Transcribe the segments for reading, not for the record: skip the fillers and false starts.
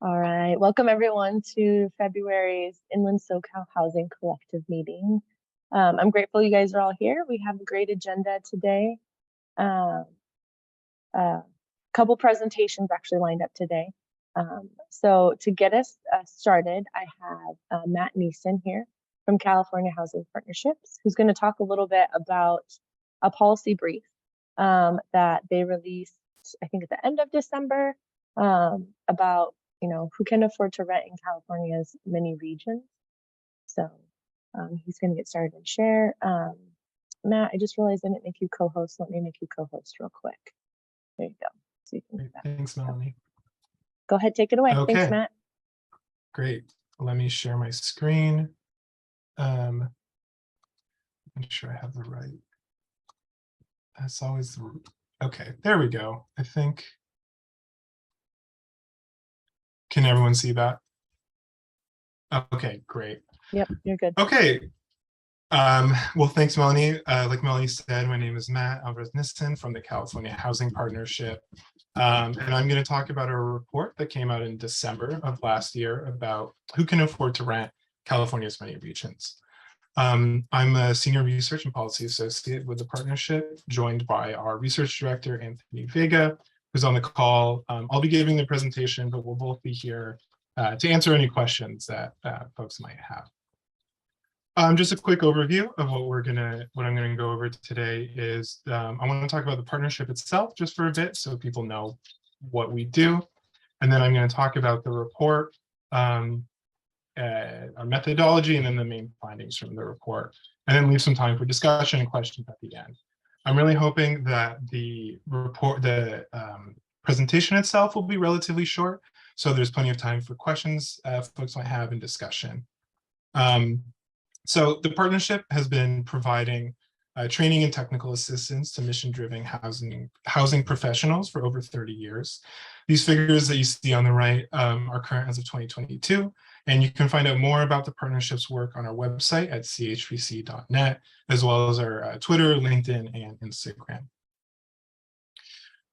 All right, welcome everyone to February's Inland SoCal Housing Collective meeting. I'm grateful you guys are all here. We have a great agenda today. A couple presentations actually lined up today. So to get us started, I have Matt Nissen here from California Housing Partnerships, who's going to talk a little bit about a policy brief that they released, I think, at the end of December about who can afford to rent in California's many regions. So he's going to get started and share. Matt, I just realized I didn't make you co-host. Let me make you co-host real quick. There you go. So you can do that. Thanks, Melanie. Go ahead, take it away. Okay. Thanks, Matt. Great. Let me share my screen. Make sure I have the right. That's always the. Okay, there we go. I think. Can everyone see that? Okay, great. Yep, you're good. Okay. Well, thanks, Melanie. Like Melanie said, my name is Matt Nissen from the California Housing Partnership. And I'm going to talk about a report that came out in December of last year about who can afford to rent California's many regions. I'm a senior research and policy associate with the partnership, joined by our research director, Anthony Vega, who's on the call. I'll be giving the presentation, but we'll both be here to answer any questions that folks might have. Just a quick overview of what I'm gonna go over today is I want to talk about the partnership itself just for a bit so people know what we do. And then I'm going to talk about the report, our methodology, and then the main findings from the report, and then leave some time for discussion and questions at the end. I'm really hoping that the presentation itself will be relatively short, so there's plenty of time for questions folks might have and discussion. So the partnership has been providing training and technical assistance to mission-driven housing professionals for over 30 years. These figures that you see on the right are current as of 2022, and you can find out more about the partnership's work on our website at chvc.net, as well as our Twitter, LinkedIn, and Instagram.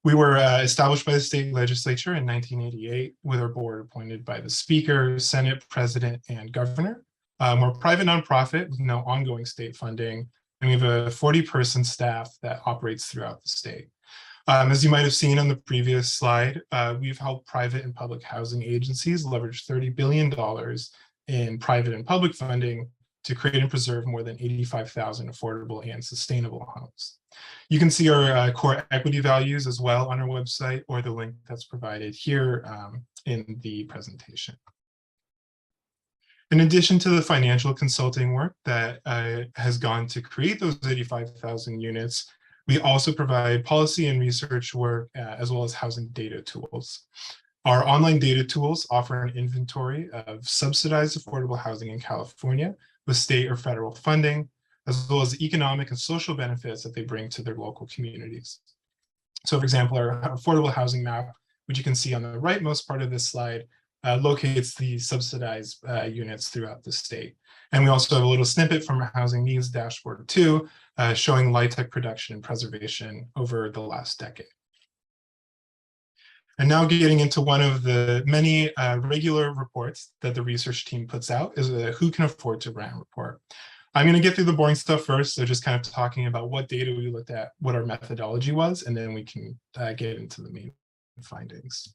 We were established by the state legislature in 1988 with our board appointed by the Speaker, Senate, President, and Governor. We're a private nonprofit with no ongoing state funding, and we have a 40-person staff that operates throughout the state. As you might have seen on the previous slide, we've helped private and public housing agencies leverage $30 billion in private and public funding to create and preserve more than 85,000 affordable and sustainable homes. You can see our core equity values as well on our website or the link that's provided here in the presentation. In addition to the financial consulting work that has gone to create those 85,000 units, we also provide policy and research work as well as housing data tools. Our online data tools offer an inventory of subsidized affordable housing in California with state or federal funding, as well as the economic and social benefits that they bring to their local communities. So for example, our affordable housing map, which you can see on the rightmost part of this slide, locates the subsidized units throughout the state. And we also have a little snippet from our Housing Needs Dashboard too, showing LIHTC production and preservation over the last decade. And now getting into one of the many regular reports that the research team puts out is a Who Can Afford to Rent report. I'm going to get through the boring stuff first, so just kind of talking about what data we looked at, what our methodology was, and then we can get into the main findings.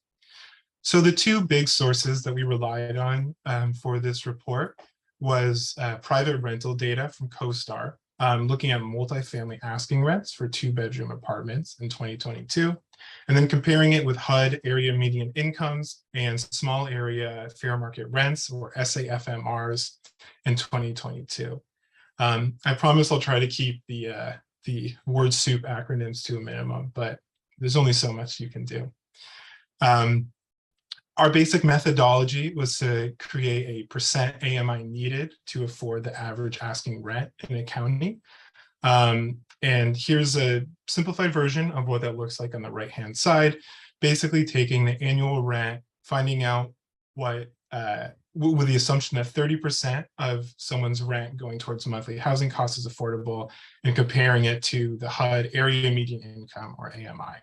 So the two big sources that we relied on for this report was private rental data from CoStar, looking at multifamily asking rents for 2-bedroom apartments in 2022, and then comparing it with HUD area median incomes and small area fair market rents, or SAFMRs, in 2022. I promise I'll try to keep the word soup acronyms to a minimum, but there's only so much you can do. Our basic methodology was to create a percent AMI needed to afford the average asking rent in a county. And here's a simplified version of what that looks like on the right-hand side, basically taking the annual rent, finding out what, with the assumption that 30% of someone's rent going towards monthly housing costs is affordable, and comparing it to the HUD area median income, or AMI.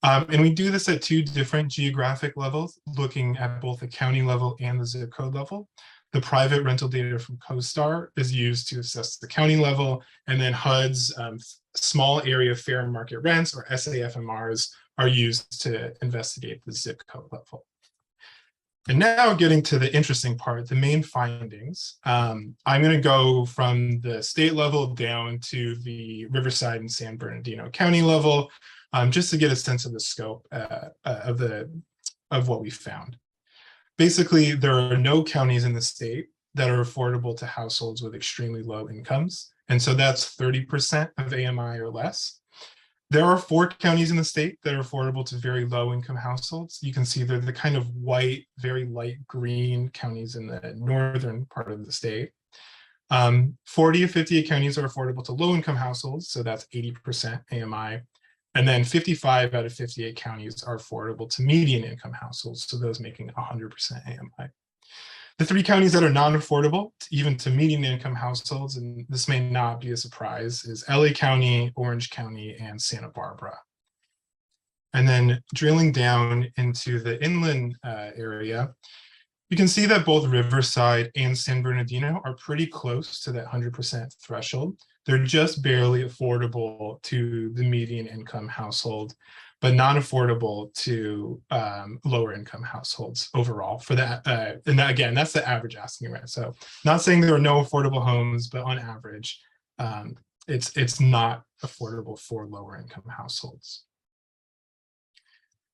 And we do this at two different geographic levels, looking at both the county level and the zip code level. The private rental data from CoStar is used to assess the county level, and then HUD's small area fair market rents, or SAFMRs, are used to investigate the zip code level. And now getting to the interesting part, the main findings. I'm going to go from the state level down to the Riverside and San Bernardino County level, just to get a sense of the scope of what we found. Basically, there are no counties in the state that are affordable to households with extremely low incomes. And so that's 30% of AMI or less. There are 4 counties in the state that are affordable to very low income households. You can see they're the kind of white, very light green counties in the northern part of the state. 40 of 58 counties are affordable to low income households, so that's 80% AMI. And then 55 out of 58 counties are affordable to median income households, so those making 100% AMI. The 3 counties that are non-affordable, even to median income households, and this may not be a surprise, is LA County, Orange County, and Santa Barbara. And then drilling down into the inland area, you can see that both Riverside and San Bernardino are pretty close to that 100% threshold. They're just barely affordable to the median income household, but not affordable to lower income households overall for that. And that, again, that's the average asking rent. So not saying there are no affordable homes, but on average, it's not affordable for lower income households.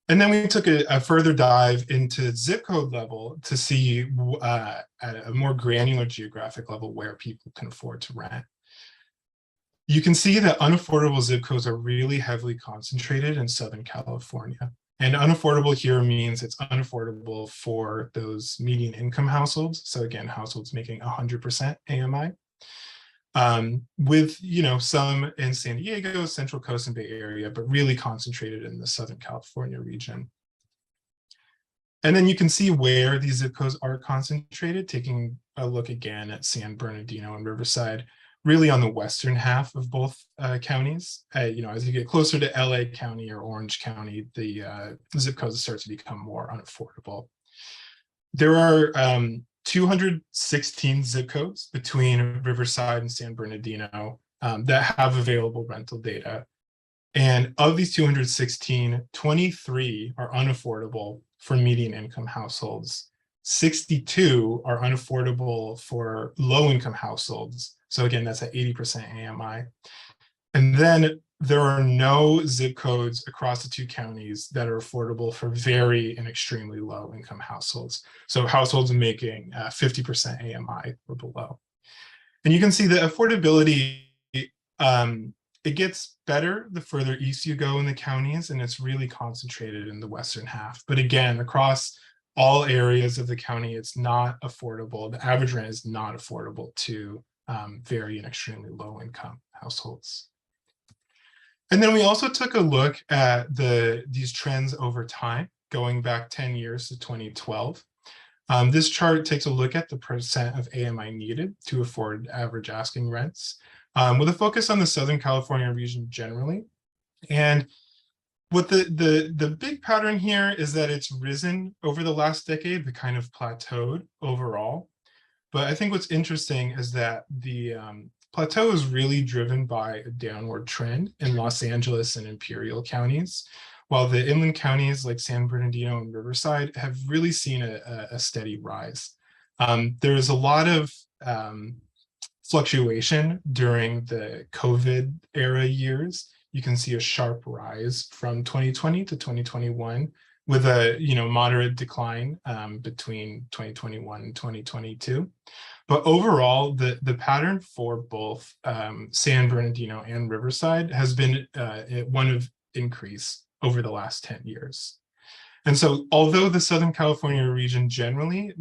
And then we took a further dive into zip code level to see at a more granular geographic level where people can afford to rent. You can see that unaffordable zip codes are really heavily concentrated in Southern California. And unaffordable here means it's unaffordable for those median income households. So again, households making 100% AMI. With some in San Diego, Central Coast, and Bay Area, but really concentrated in the Southern California region. And then you can see where these zip codes are concentrated, taking a look again at San Bernardino and Riverside, really on the western half of both counties. As you get closer to LA County or Orange County, the zip codes start to become more unaffordable. There are 216 zip codes between Riverside and San Bernardino that have available rental data. And of these 216, 23 are unaffordable for median income households. 62 are unaffordable for low income households. So again, that's at 80% AMI. And then there are no zip codes across the 2 counties that are affordable for very and extremely low income households. So households making 50% AMI or below. And you can see the affordability, it gets better the further east you go in the counties, and it's really concentrated in the western half. But again, across all areas of the county, it's not affordable. The average rent is not affordable to very and extremely low income households. And then we also took a look at these trends over time, going back 10 years to 2012. This chart takes a look at the percent of AMI needed to afford average asking rents, with a focus on the Southern California region generally. And what the big pattern here is that it's risen over the last decade, but kind of plateaued overall. But I think what's interesting is that the plateau is really driven by a downward trend in Los Angeles and Imperial counties, while the inland counties like San Bernardino and Riverside have really seen a steady rise. There is a lot of fluctuation during the COVID era years. You can see a sharp rise from 2020 to 2021, with a moderate decline between 2021 and 2022. But overall, the pattern for both San Bernardino and Riverside has been one of increase over the last 10 years. And so although the Southern California region generally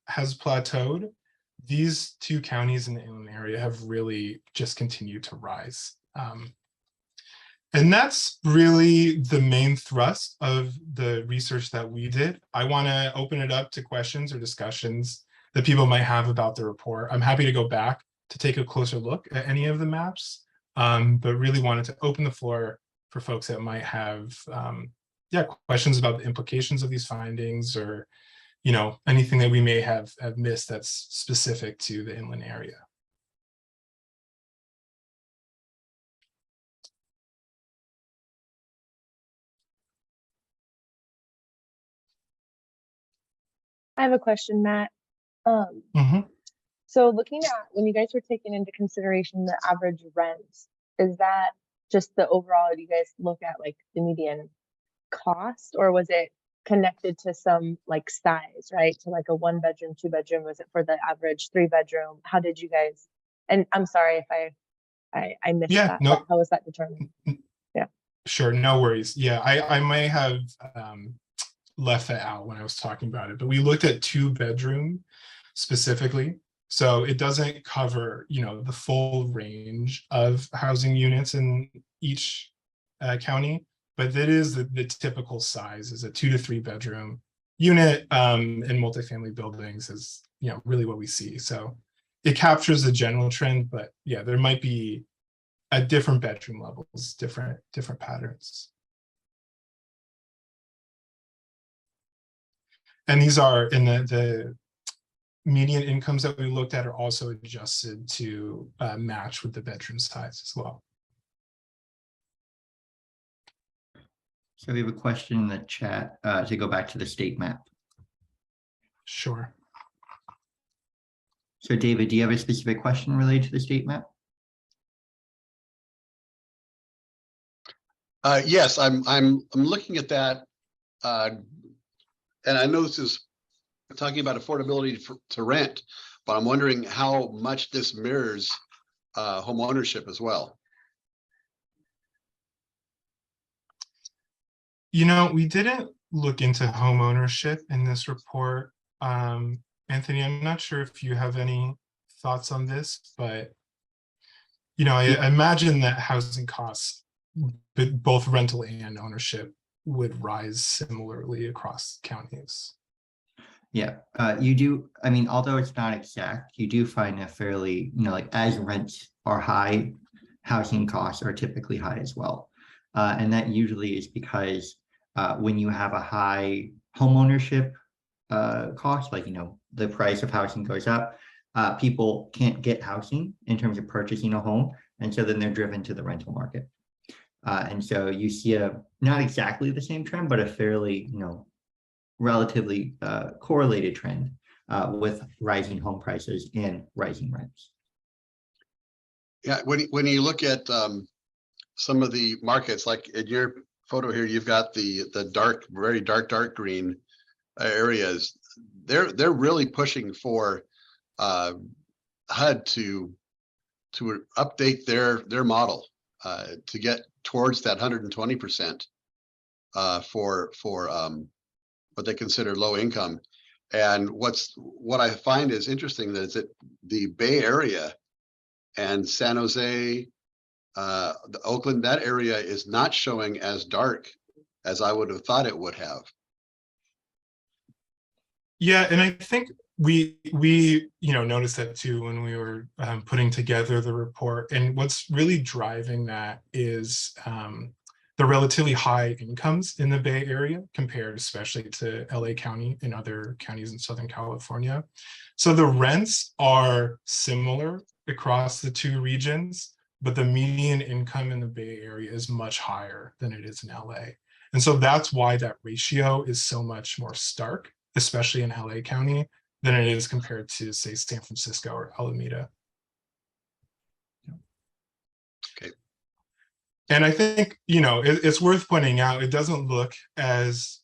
has plateaued, these 2 counties in the inland area have really just continued to rise. And that's really the main thrust of the research that we did. I want to open it up to questions or discussions that people might have about the report. I'm happy to go back to take a closer look at any of the maps, but really wanted to open the floor for folks that might have yeah, questions about the implications of these findings, or anything that we may have missed that's specific to the inland area. I have a question, Matt. Mhm. So looking at when you guys were taking into consideration the average rents, is that just the overall, do you guys look at like the median cost, or was it connected to some like size, right? To like a 1 bedroom, 2 bedroom? Was it for the average 3 bedroom? How did you guys, and I'm sorry if I missed Yeah, that, but no, how was that determined? Yeah. sure, no worries. Yeah, I may have left that out when I was talking about it, but we looked at 2 bedroom specifically. So it doesn't cover, the full range of housing units in each county, but that is the typical size, is a 2 to 3 bedroom unit in multifamily buildings is, really what we see. So it captures the general trend, but yeah, there might be at different bedroom levels, different patterns. And these are in the median incomes that we looked at are also adjusted to match with the bedroom size as well. So we have a question in the chat to go back to the state map. Sure. So David, do you have a specific question related to the state map? Yes, I'm looking at that, and I know this is talking about affordability to rent, but I'm wondering how much this mirrors home ownership as well. We didn't look into home ownership in this report. Anthony, I'm not sure if you have any thoughts on this, but I imagine that housing costs, both rental and ownership, would rise similarly across counties. Yeah, you do. I mean, although it's not exact, you do find a fairly, like as rents are high, housing costs are typically high as well. And that usually is because when you have a high home ownership cost, like, the price of housing goes up, people can't get housing in terms of purchasing a home. And so then they're driven to the rental market. And so you see not exactly the same trend, but a fairly, relatively correlated trend with rising home prices and rising rents. Yeah, when you look at some of the markets, like in your photo here, you've got the dark, very dark green areas. They're really pushing for HUD to update their model to get towards that 120% for what they consider low income. And what I find is interesting that is that the Bay Area and San Jose, the Oakland, that area is not showing as dark as I would have thought it would have. Yeah, and I think we noticed that too when we were putting together the report. And what's really driving that is the relatively high incomes in the Bay Area compared especially to LA County and other counties in Southern California. So the rents are similar across the two regions, but the median income in the Bay Area is much higher than it is in LA. And so that's why that ratio is so much more stark, especially in LA County, than it is compared to, say, San Francisco or Alameda. Okay. And I think, it's worth pointing out, it doesn't look as,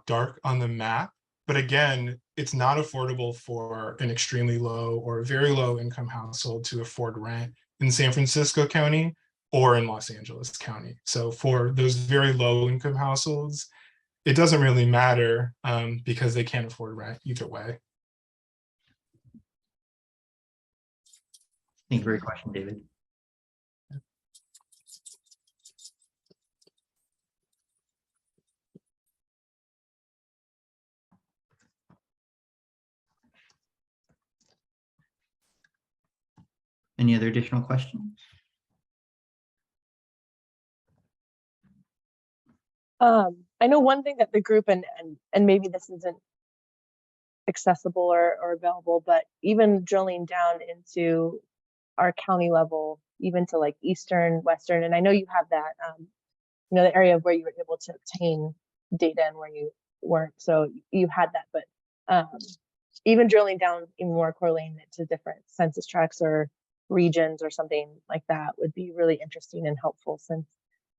dark on the map, but again, it's not affordable for an extremely low or very low income household to afford rent in San Francisco County or in Los Angeles County. So for those very low income households, it doesn't really matter because they can't afford rent either way. Thank you for your question, David. Any other additional questions? I know one thing that the group and maybe this isn't accessible or available, but even drilling down into our county level, even to like Eastern, Western, and I know you have that, the area of where you were able to obtain data and where you weren't. So you had that, but even drilling down even more, correlating it to different census tracts or regions or something like that would be really interesting and helpful, since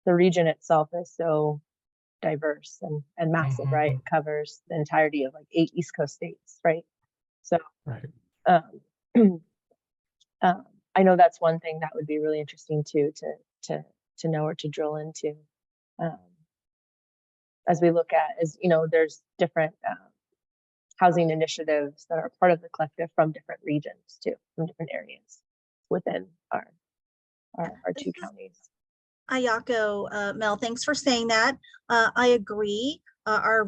the region itself is so diverse and massive, right? It covers the entirety of like 8 East Coast states, right? So Right. um, I know that's one thing that would be really interesting too, to know or to drill into, as we look at, there's different housing initiatives that are part of the collective from different regions too, from different areas within our two counties. Ayako, Mel, thanks for saying that. I agree. Our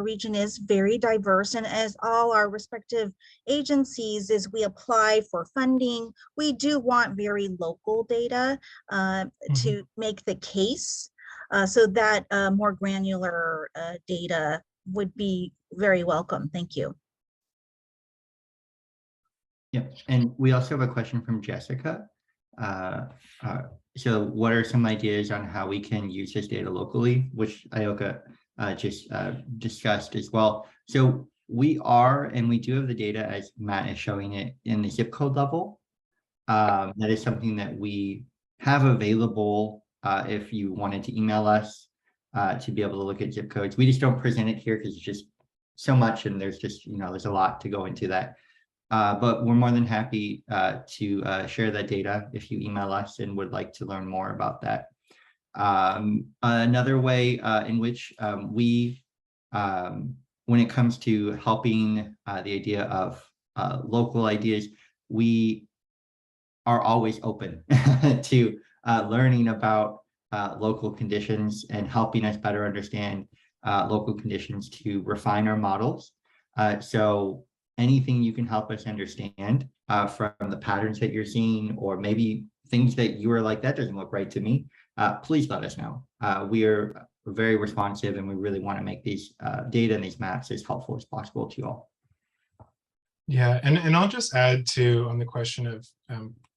region is very diverse, and as all our respective agencies, as we apply for funding, we do want very local data to make the case, so that more granular data would be very welcome. Thank you. Yeah, and we also have a question from Jessica. So what are some ideas on how we can use this data locally, which Ayoka just discussed as well. So we do have the data as Matt is showing it in the zip code level. That is something that we have available if you wanted to email us to be able to look at zip codes. We just don't present it here because it's just so much, and there's just, there's a lot to go into that. But we're more than happy to share that data if you email us and would like to learn more about that. Another way in which we, when it comes to helping the idea of local ideas, we are always open to learning about local conditions and helping us better understand local conditions to refine our models. So anything you can help us understand from the patterns that you're seeing, or maybe things that you are like, that doesn't look right to me, please let us know. We are very responsive, and we really want to make these data and these maps as helpful as possible to you all. Yeah, and I'll just add to on the question of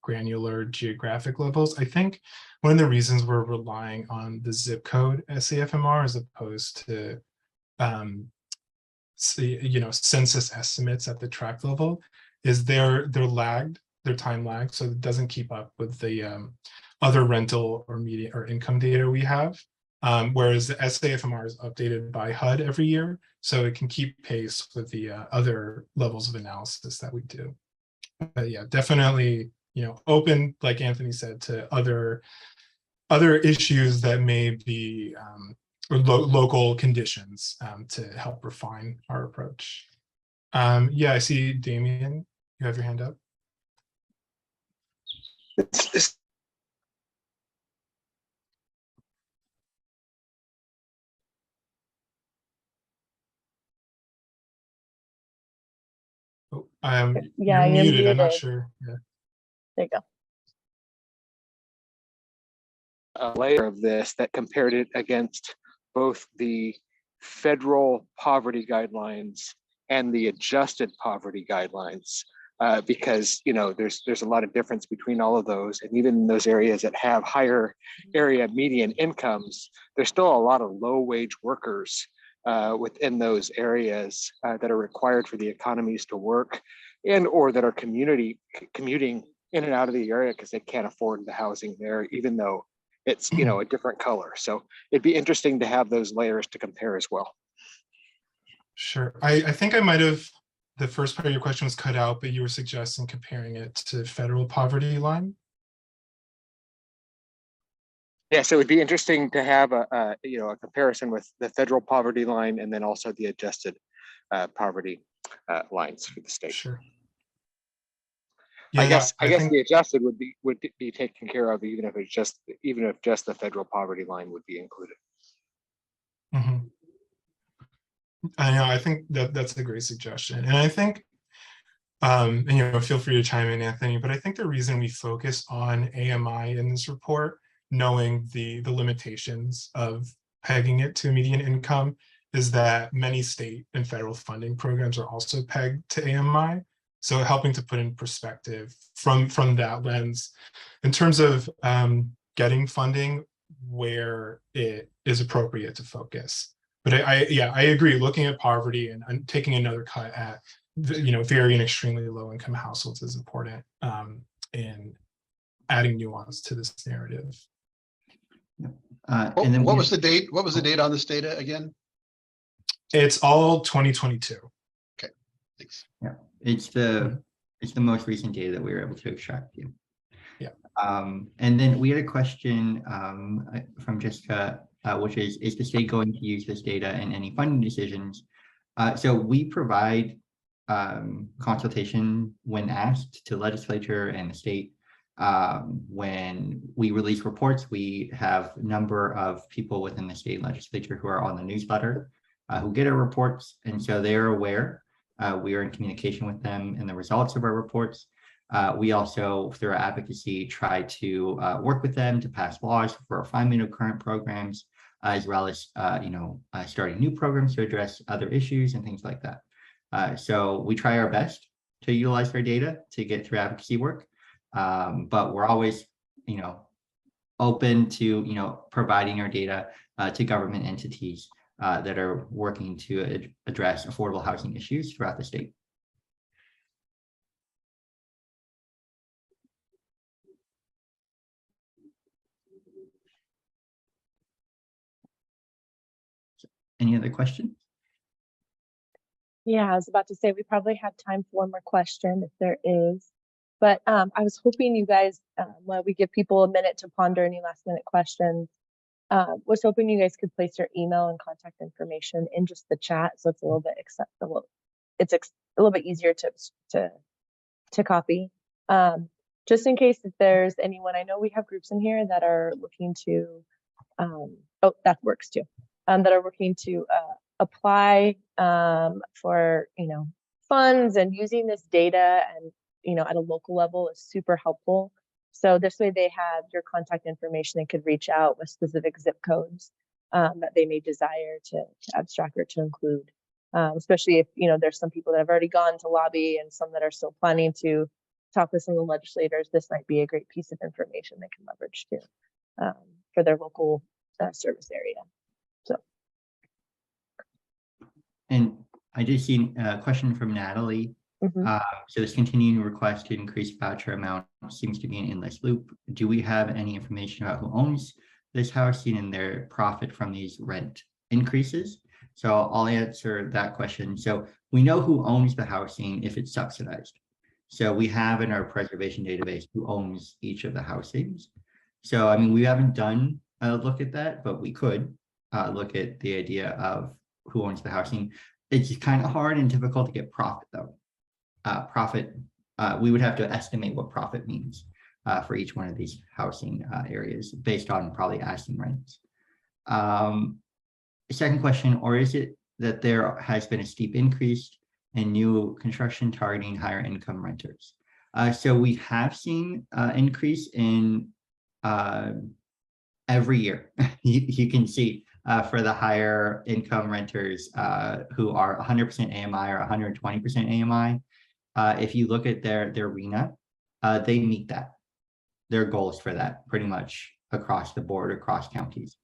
granular geographic levels. I think one of the reasons we're relying on the zip code SAFMR as opposed to census estimates at the tract level is they're time lagged, so it doesn't keep up with the other rental or media or income data we have. Whereas the SAFMR is updated by HUD every year, so it can keep pace with the other levels of analysis that we do. But yeah, definitely, open, like Anthony said, to other issues that may be or local conditions to help refine our approach. Yeah, I see Damien, you have your hand up. Oh, yeah, you're muted. I'm not muted. sure. Yeah. There you go. A layer of this that compared it against both the federal poverty guidelines and the adjusted poverty guidelines, because there's a lot of difference between all of those, and even in those areas that have higher area median incomes, there's still a lot of low wage workers within those areas that are required for the economies to work, and or that are commuting in and out of the area because they can't afford the housing there, even though it's a different color. So it'd be interesting to have those layers to compare as well. Sure. I think I might have, the first part of your question was cut out, but you were suggesting comparing it to federal poverty line. Yeah, so it would be interesting to have a comparison with the federal poverty line and then also the adjusted poverty lines for the state. Sure. Yeah, I guess the adjusted would be taken care of even if just the federal poverty line would be included. Mm-hmm. I know. I think that's a great suggestion, and I think, feel free to chime in, Anthony. But I think the reason we focus on AMI in this report, knowing the limitations of pegging it to median income is that many state and federal funding programs are also pegged to AMI. So helping to put in perspective from that lens in terms of getting funding where it is appropriate to focus. But I agree. Looking at poverty and taking another cut at very and extremely low income households is important in adding nuance to this narrative. And then What was the date? What was the date on this data again? It's all 2022. Okay, thanks. Yeah, it's the most recent data that we were able to extract. Yeah. And then we had a question from Jessica, which is the state going to use this data in any funding decisions? So we provide consultation when asked to legislature and the state. When we release reports, we have a number of people within the state legislature who are on the newsletter who get our reports, and so they are aware. We are in communication with them in the results of our reports. We also, through our advocacy, try to work with them to pass laws for refinement of current programs, as well as starting new programs to address other issues and things like that. So we try our best to utilize our data to get through advocacy work, but we're always, open to providing our data to government entities that are working to address affordable housing issues throughout the state. Any other questions? Yeah, I was about to say we probably have time for one more question if there is. But I was hoping you guys, while we give people a minute to ponder any last minute questions, was hoping you guys could place your email and contact information in just the chat, so it's a little bit acceptable. It's a little bit easier to copy. Just in case if there's anyone, I know we have groups in here that are looking to, oh, that works too, that are looking to apply for funds, and using this data and at a local level is super helpful. So this way they have your contact information and could reach out with specific zip codes that they may desire to abstract or to include, especially if there's some people that have already gone to lobby and some that are still planning to talk with some of the legislators. This might be a great piece of information they can leverage too for their local service area. So. And I just seen a question from Natalie. So this continuing request to increase voucher amount seems to be an endless loop. Do we have any information about who owns this housing and their profit from these rent increases? So I'll answer that question. So we know who owns the housing if it's subsidized. So we have in our preservation database who owns each of the housings. So I mean, we haven't done a look at that, but we could look at the idea of who owns the housing. It's kind of hard and difficult to get profit though. Profit, we would have to estimate what profit means for each one of these housing areas based on probably asking rents. Second question, or is it that there has been a steep increase in new construction targeting higher income renters? So we have seen increase in every year. You can see for the higher income renters who are 100% AMI or 120% AMI. If you look at their RENA, they meet their goals for that pretty much across the board, across counties.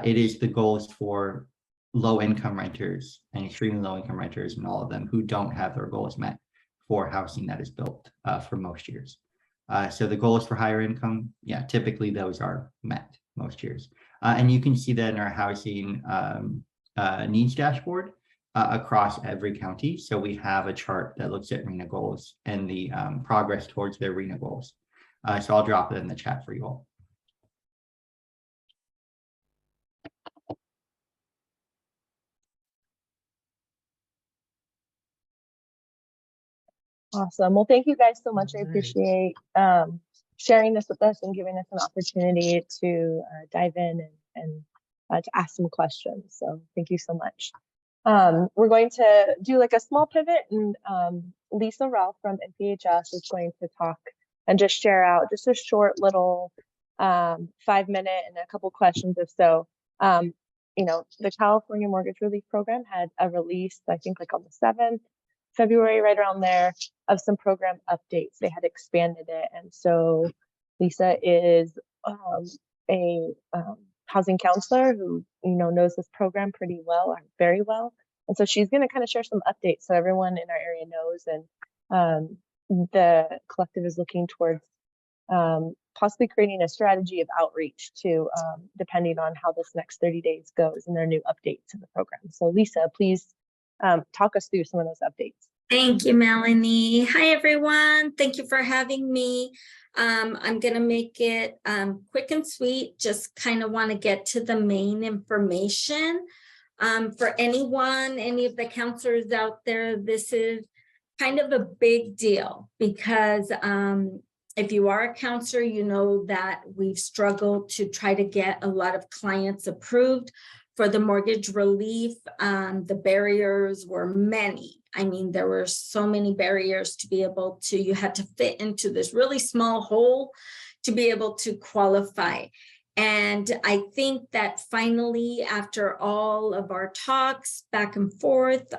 It is the goals for low income renters and extremely low income renters and all of them who don't have their goals met for housing that is built for most years. So the goals for higher income, yeah, typically those are met most years. And you can see that in our housing needs dashboard. Across every county. So we have a chart that looks at RENA goals and the progress towards their RENA goals. So I'll drop it in the chat for you all. Awesome. Well, thank you guys so much. I Great. appreciate sharing this with us and giving us an opportunity to dive in and to ask some questions. So thank you so much. We're going to do like a small pivot, and Lisa Ralph from NPHS is going to talk and just share out just a short little 5-minute and a couple questions if so. the California Mortgage Relief Program had a release, I think like on the 7th February, right around there, of some program updates. They had expanded it. And so Lisa is a housing counselor who, knows this program pretty well, or very well. And so she's going to kind of share some updates so everyone in our area knows. And the collective is looking towards possibly creating a strategy of outreach to, depending on how this next 30 days goes and their new updates to the program. So Lisa, please talk us through some of those updates. Thank you, Melanie. Hi, everyone. Thank you for having me. I'm going to make it quick and sweet, just kind of want to get to the main information. For anyone, any of the counselors out there, this is kind of a big deal because if you are a counselor, you know that we've struggled to try to get a lot of clients approved for the mortgage relief. The barriers were many. I mean, there were so many barriers to be able to, you had to fit into this really small hole to be able to qualify. And I think that finally, after all of our talks back and forth,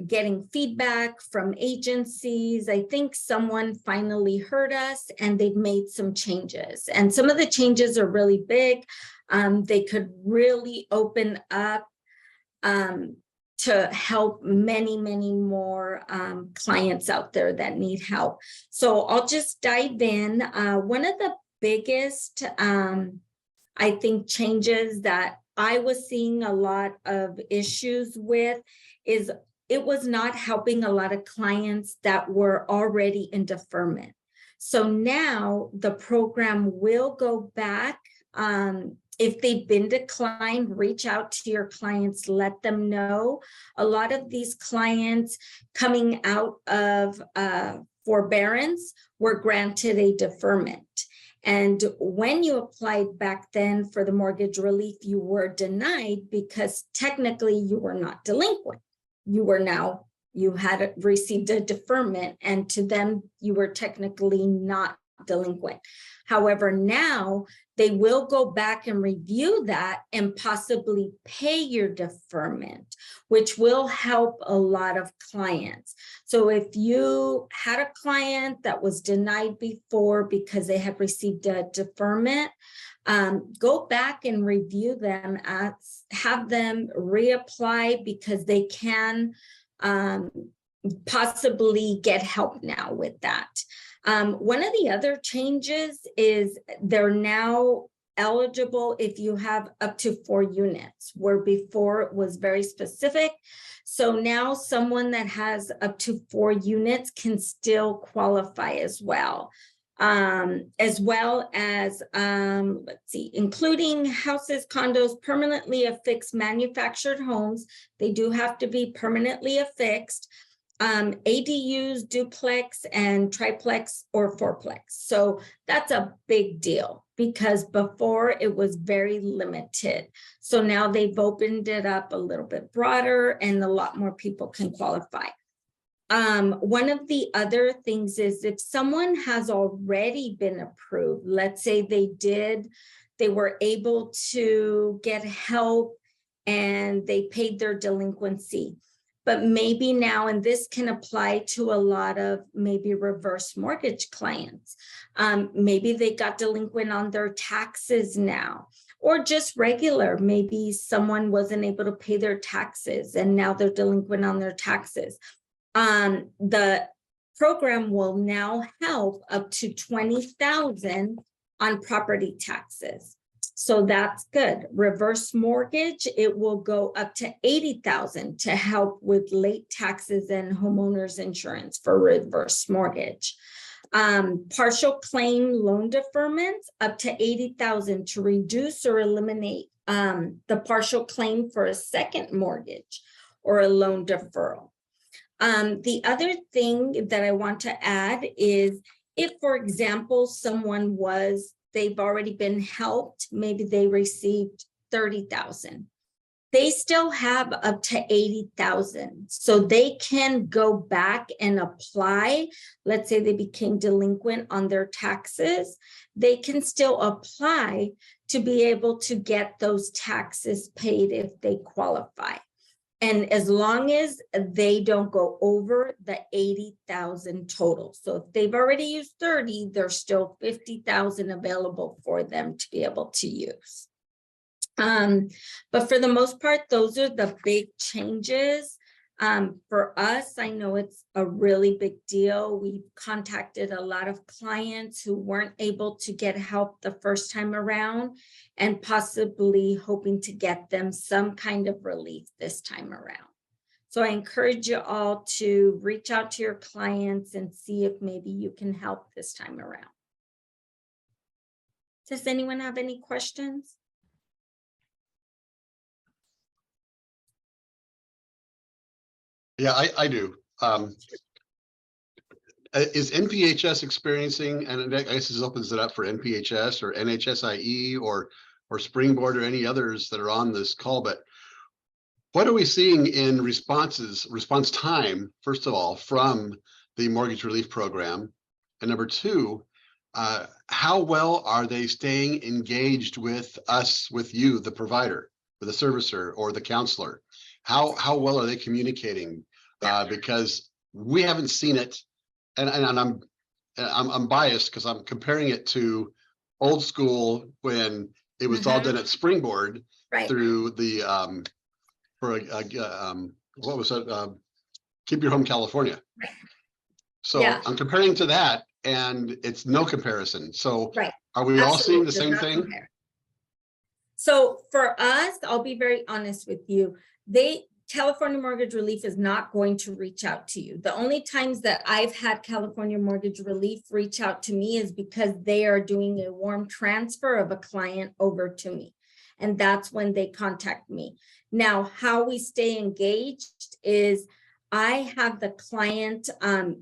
getting feedback from agencies, I think someone finally heard us and they've made some changes. And some of the changes are really big. They could really open up to help many, many more clients out there that need help. So I'll just dive in. One of the biggest, I think, changes that I was seeing a lot of issues with is it was not helping a lot of clients that were already in deferment. So now the program will go back. If they've been declined, reach out to your clients, let them know. A lot of these clients coming out of forbearance were granted a deferment. And when you applied back then for the mortgage relief, you were denied because technically you were not delinquent. You had received a deferment, and to them, you were technically not delinquent. However, now they will go back and review that and possibly pay your deferment, which will help a lot of clients. So if you had a client that was denied before because they had received a deferment, go back and review them, have them reapply because they can possibly get help now with that. One of the other changes is they're now eligible if you have up to 4 units, where before it was very specific. So now someone that has up to 4 units can still qualify as well as, let's see, including houses, condos, permanently affixed manufactured homes. They do have to be permanently affixed. ADUs, duplex, and triplex or fourplex. So that's a big deal because before it was very limited. So now they've opened it up a little bit broader and a lot more people can qualify. One of the other things is if someone has already been approved, let's say they were able to get help and they paid their delinquency. But maybe now, and this can apply to a lot of maybe reverse mortgage clients, maybe they got delinquent on their taxes now, or just regular. Maybe someone wasn't able to pay their taxes and now they're delinquent on their taxes. The program will now help up to $20,000 on property taxes. So that's good. Reverse mortgage, it will go up to $80,000 to help with late taxes and homeowners insurance for reverse mortgage. Partial claim loan deferments up to $80,000 to reduce or eliminate the partial claim for a second mortgage or a loan deferral. The other thing that I want to add is if, for example, they've already been helped, maybe they received $30,000. They still have up to $80,000. So they can go back and apply. Let's say they became delinquent on their taxes. They can still apply to be able to get those taxes paid if they qualify. And as long as they don't go over the 80,000 total. So if they've already used 30, there's still 50,000 available for them to be able to use. But for the most part, those are the big changes. For us, I know it's a really big deal. We contacted a lot of clients who weren't able to get help the first time around, and possibly hoping to get them some kind of relief this time around. So I encourage you all to reach out to your clients and see if maybe you can help this time around. Does anyone have any questions? Yeah, I do. Is NPHS experiencing, and I guess this opens it up for NPHS or NHSIE or Springboard or any others that are on this call, but what are we seeing in response time, first of all, from the mortgage relief program? And number two, how well are they staying engaged with us, with you, the provider, with the servicer or the counselor? How well are they communicating? Because we haven't seen it, and I'm biased because I'm comparing it to old school when it was all done at Springboard, Right. through the what was it? Keep Your Home California. So Yeah. I'm comparing to that, and it's no comparison. So Right. are we all seeing the Absolutely, same does not thing? compare. So for us, I'll be very honest with you. California Mortgage Relief is not going to reach out to you. The only times that I've had California Mortgage Relief reach out to me is because they are doing a warm transfer of a client over to me. And that's when they contact me. Now, how we stay engaged is I have the client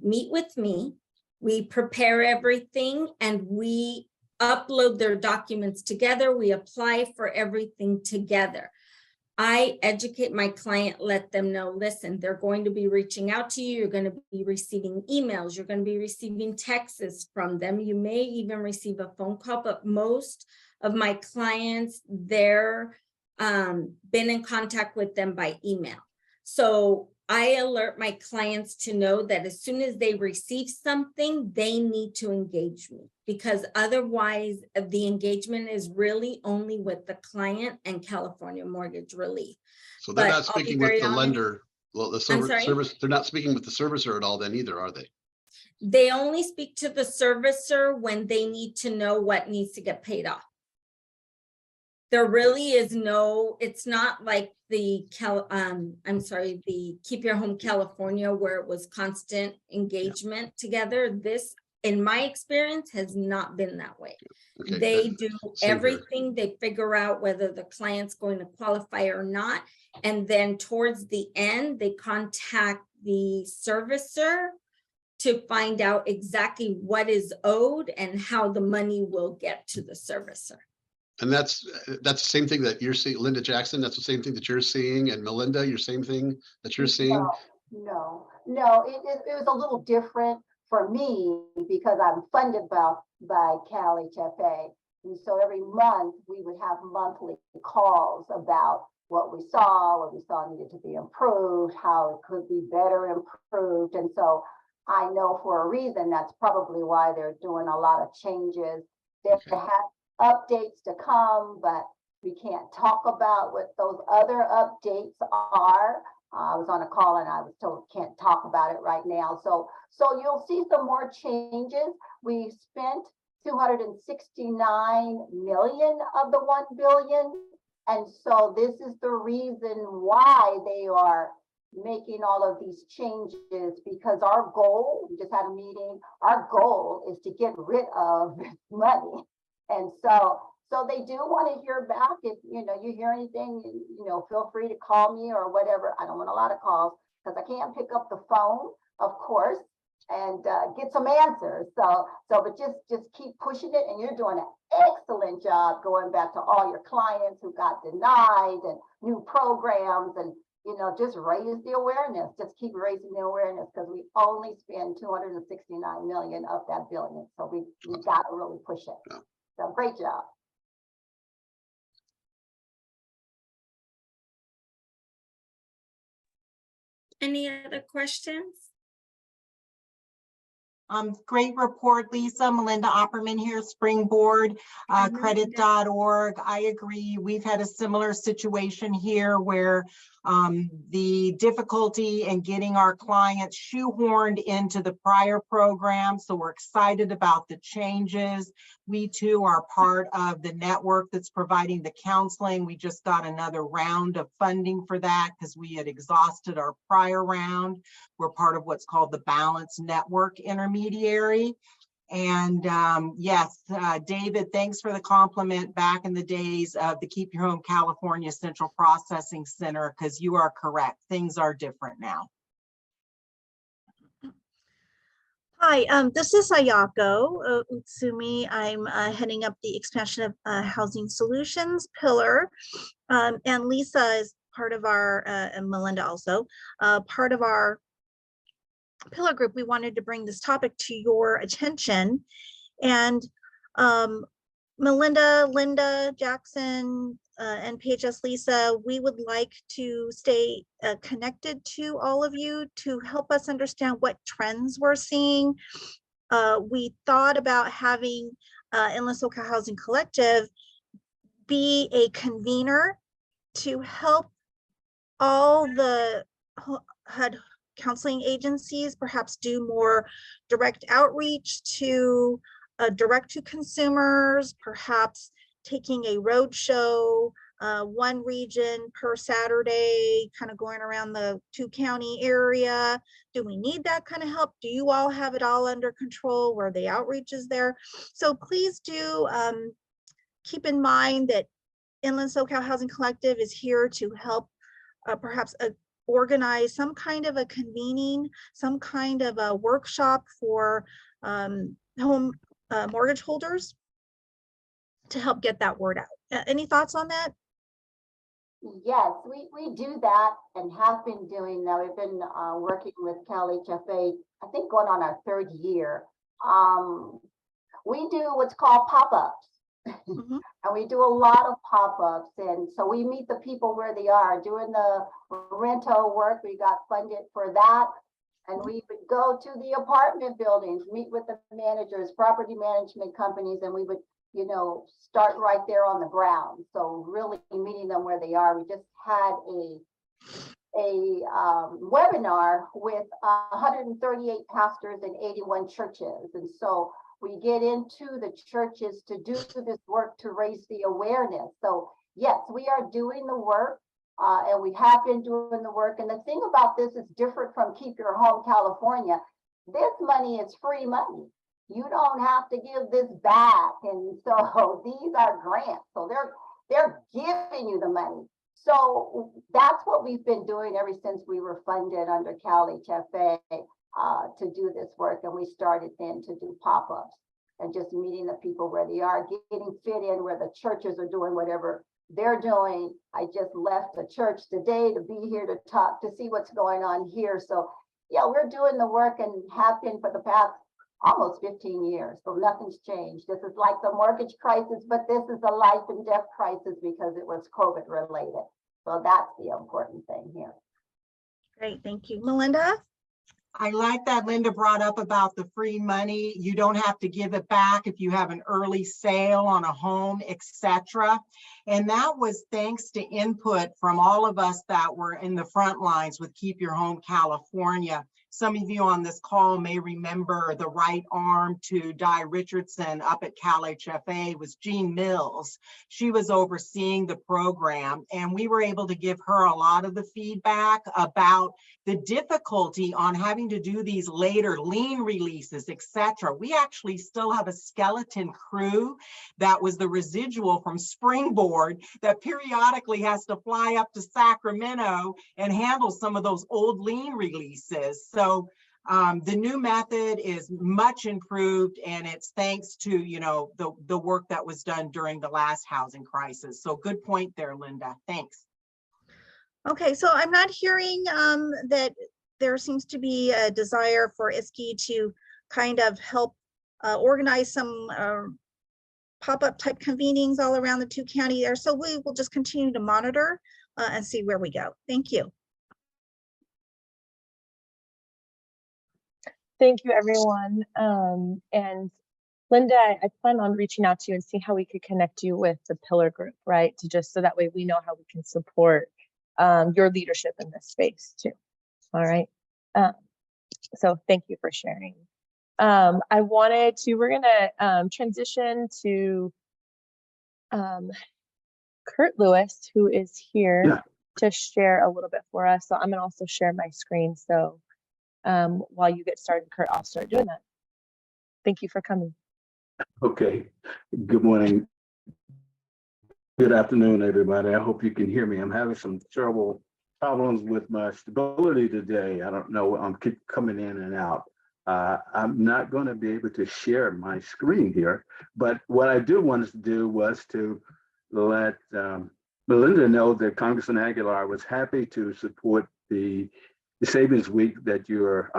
meet with me. We prepare everything and we upload their documents together. We apply for everything together. I educate my client, let them know, listen, they're going to be reaching out to you. You're going to be receiving emails. You're going to be receiving texts from them. You may even receive a phone call, but most of my clients, they're been in contact with them by email. So I alert my clients to know that as soon as they receive something, they need to engage me, because otherwise the engagement is really only with the client and California Mortgage Relief. So they're But not I'll be speaking with very the honest. lender, well, the I'm sorry? service, they're not speaking with the servicer at all then either, are they? They only speak to the servicer when they need to know what needs to get paid off. There really is no, it's not like the the Keep Your Home California, where it was constant engagement together. This, in my experience, has not been that way. Okay, They good. do Same here. everything. They figure out whether the client's going to qualify or not. And then towards the end, they contact the servicer to find out exactly what is owed and how the money will get to the servicer. And that's the same thing that you're seeing, Linda Jackson, that's the same thing that you're seeing, and Melinda, your same thing that you're seeing? No, it was a little different for me because I'm funded by Cal HFA. And so every month we would have monthly calls about what we saw needed to be improved, how it could be better improved. And so I know for a reason that's probably why they're doing a lot of changes. There have updates to come, but we can't talk about what those other updates are. I was on a call and I was told can't talk about it right now. So you'll see some more changes. We spent 269 million of the 1 billion. And so this is the reason why they are making all of these changes, because our goal, we just had a meeting, our goal is to get rid of this money. And so they do want to hear back. If you hear anything, feel free to call me or whatever. I don't want a lot of calls because I can't pick up the phone, of course, and get some answers. But just keep pushing it, and you're doing an excellent job going back to all your clients who got denied and new programs, and just raise the awareness. Just keep raising the awareness, because we only spend 269 million of that billion. So we got to really push it. So great job. Any other questions? Great report, Lisa. Melinda Opperman here, Springboard, Hi, Melinda. credit.org. I agree. We've had a similar situation here where the difficulty in getting our clients shoehorned into the prior program. So we're excited about the changes. We too are part of the network that's providing the counseling. We just got another round of funding for that because we had exhausted our prior round. We're part of what's called the Balance Network Intermediary. And yes, David, thanks for the compliment back in the days of the Keep Your Home California Central Processing Center, because you are correct. Things are different now. Hi, this is Ayako Utsumi. I'm heading up the expansion of housing solutions pillar. And Lisa is part of our, and Melinda also, part of our pillar group. We wanted to bring this topic to your attention. And Melinda, Linda, Jackson, and PHS Lisa, we would like to stay connected to all of you to help us understand what trends we're seeing. We thought about having Inland SoCal Housing Collective be a convener to help all the HUD counseling agencies perhaps do more direct outreach to direct to consumers, perhaps taking a road show, one region per Saturday, kind of going around the 2-county area. Do we need that kind of help? Do you all have it all under control where the outreach is there? So please do keep in mind that Inland SoCal Housing Collective is here to help perhaps organize some kind of a convening, some kind of a workshop for home mortgage holders to help get that word out. Any thoughts on that? Yes, we do that and have been doing that. We've been working with Cal HFA, I think going on our 3rd year. We do what's called pop-ups. Mm-hmm. And we do a lot of pop-ups, and so we meet the people where they are. Doing the rental work, we got funded for that, and we would go to the apartment buildings, meet with the managers, property management companies, and we would, you know, start right there on the ground. So really meeting them where they are. We just had a webinar with 138 pastors and 81 churches, and so we get into the churches to do this work to raise the awareness. So yes, we are doing the work and we have been doing the work. And the thing about this is different from Keep Your Home California. This money is free money. You don't have to give this back. And so these are grants. So they're giving you the money. So that's what we've been doing ever since we were funded under Cal HFA. To do this work, and we started then to do pop-ups and just meeting the people where they are, getting fit in where the churches are doing whatever they're doing. I just left the church today to be here to talk, to see what's going on here. So yeah, we're doing the work and have been for the past almost 15 years. So nothing's changed. This is like the mortgage crisis, but this is a life and death crisis because it was COVID related. So that's the important thing here. Great, thank you. Melinda? I like that Linda brought up about the free money. You don't have to give it back if you have an early sale on a home, etc. And that was thanks to input from all of us that were in the front lines with Keep Your Home California. Some of you on this call may remember the right arm to Di Richardson up at Cal HFA was Jean Mills. She was overseeing the program, and we were able to give her a lot of the feedback about the difficulty on having to do these later lien releases, etc. We actually still have a skeleton crew that was the residual from Springboard that periodically has to fly up to Sacramento and handle some of those old lien releases. So the new method is much improved, and it's thanks to, you know, the work that was done during the last housing crisis. So good point there, Linda. Thanks. Okay, so I'm not hearing that there seems to be a desire for ISKI to kind of help organize some pop-up type convenings all around the 2-county there. So we will just continue to monitor and see where we go. Thank you. Thank you, everyone. And Linda, I plan on reaching out to you and see how we could connect you with the Pillar Group, right? To just so that way we know how we can support your leadership in this space too. All right. So thank you for sharing. We're gonna transition to Kurt Lewis, who is here to share a little bit for us. So I'm gonna also share my screen. So while you get started, Kurt, I'll start doing that. Thank you for coming. Okay, good morning. Good afternoon, everybody. I hope you can hear me. I'm having some terrible problems with my stability today. I don't know, I'm keep coming in and out. I'm not going to be able to share my screen here, but what I do want to do was to let Melinda know that Congressman Aguilar was happy to support the Savings Week that you're,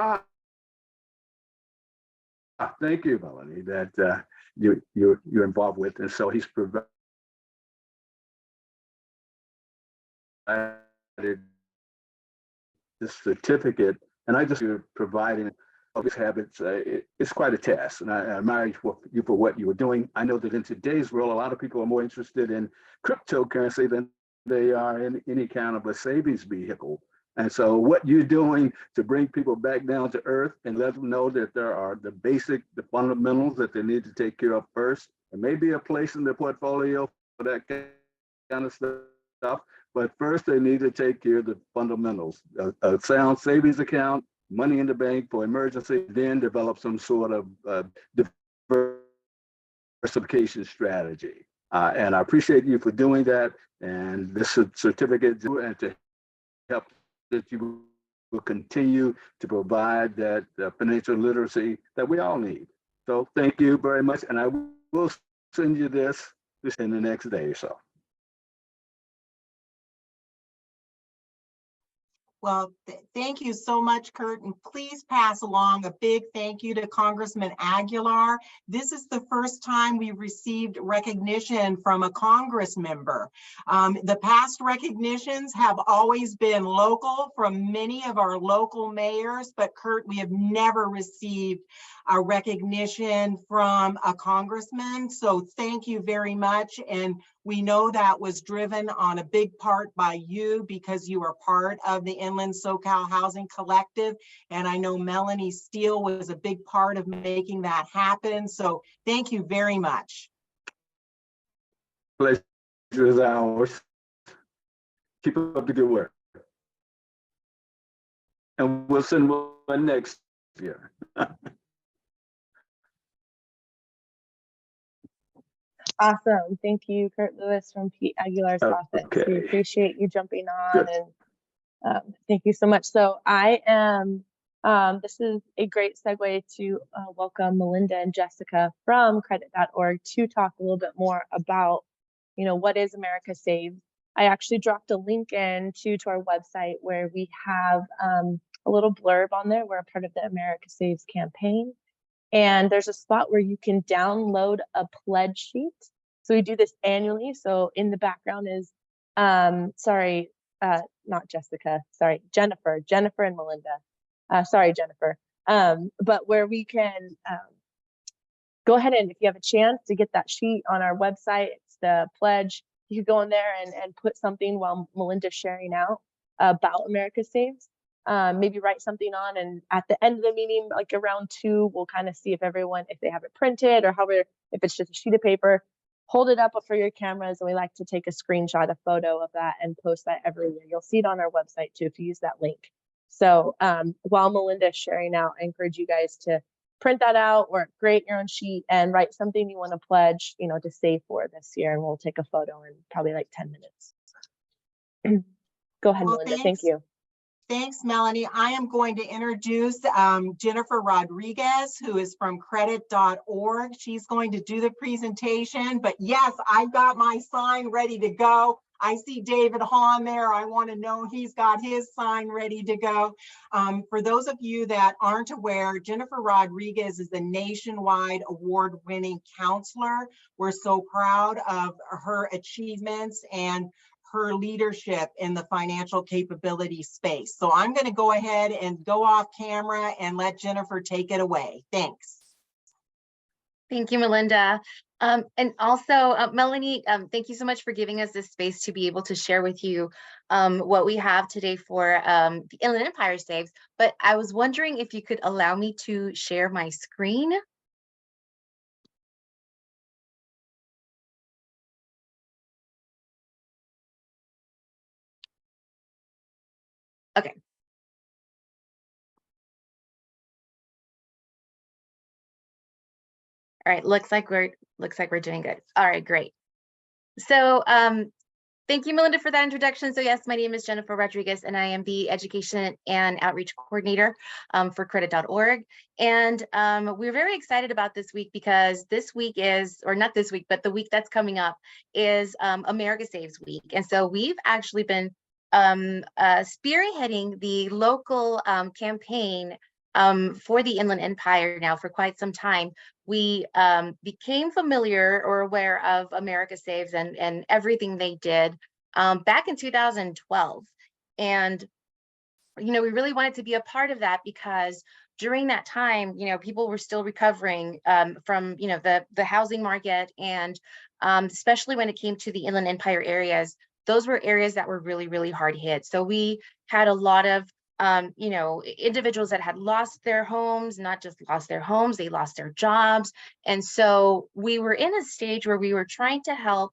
thank you, Melanie, that you're involved with. And so he's provided this certificate, and I just providing all these habits. It's quite a task, and I admire you for what you were doing. I know that in today's world, a lot of people are more interested in cryptocurrency than they are in any kind of a savings vehicle. And so what you're doing to bring people back down to earth and let them know that there are the fundamentals that they need to take care of first, and maybe a place in their portfolio for that kind of stuff. But first, they need to take care of the fundamentals, a sound savings account, money in the bank for emergency, then develop some sort of diversification strategy. And I appreciate you for doing that. And this certificate and to help that you will continue to provide that financial literacy that we all need. So thank you very much. And I will send you this in the next day or so. Well, thank you so much, Kurt, and please pass along a big thank you to Congressman Aguilar. This is the first time we've received recognition from a Congress member. The past recognitions have always been local from many of our local mayors, but Kurt, we have never received a recognition from a congressman. So thank you very much. And we know that was driven on a big part by you because you are part of the Inland SoCal Housing Collective. And I know Melanie Steele was a big part of making that happen. So thank you very much. Pleasure is ours. Keep up the good work. And we'll send one next year. Awesome. Thank you, Kurt Lewis from Pete Aguilar's office. We appreciate you jumping on. Good. And thank you so much. So I am, this is a great segue to welcome Melinda and Jessica from credit.org to talk a little bit more about, what is America Saves. I actually dropped a link in to our website where we have a little blurb on there. We're a part of the America Saves campaign. And there's a spot where you can download a pledge sheet. So we do this annually. So in the background is, not Jessica, Jennifer and Melinda. Sorry, Jennifer. But where we can go ahead and if you have a chance to get that sheet on our website, it's the pledge. You can go in there and put something while Melinda's sharing out about America Saves. Maybe write something on, and at the end of the meeting, like around 2, we'll kind of see if they have it printed or if it's just a sheet of paper, hold it up for your cameras. And we like to take a screenshot, a photo of that and post that every year. You'll see it on our website too, if you use that link. So while Melinda is sharing out, I encourage you guys to print that out or create your own sheet and write something you want to pledge, to save for this year. And we'll take a photo in probably like 10 minutes. Go ahead, Well, Melinda. Thank you. Thanks, Melanie. I am going to introduce Jennifer Rodriguez, who is from credit.org. She's going to do the presentation, but yes, I've got my sign ready to go. I see David Hahn there. I want to know he's got his sign ready to go. For those of you that aren't aware, Jennifer Rodriguez is a nationwide award-winning counselor. We're so proud of her achievements and her leadership in the financial capability space. So I'm going to go ahead and go off camera and let Jennifer take it away. Thanks. Thank you, Melinda. And also, Melanie, thank you so much for giving us this space to be able to share with you what we have today for the Inland Empire Saves. But I was wondering if you could allow me to share my screen. Okay. All right, looks like we're doing good. All right, great. So thank you, Melinda, for that introduction. So yes, my name is Jennifer Rodriguez, and I am the Education and Outreach Coordinator for credit.org. And we're very excited about this week because this week is, or not this week, but the week that's coming up is America Saves Week. And so we've actually been spearheading the local campaign for the Inland Empire now for quite some time. We became familiar or aware of America Saves and everything they did back in 2012. And, you know, we really wanted to be a part of that because during that time, you know, people were still recovering from, you know, the housing market. And especially when it came to the Inland Empire areas, those were areas that were really, really hard hit. So we had a lot of you know, individuals that had lost their homes, not just lost their homes, they lost their jobs. And so we were in a stage where we were trying to help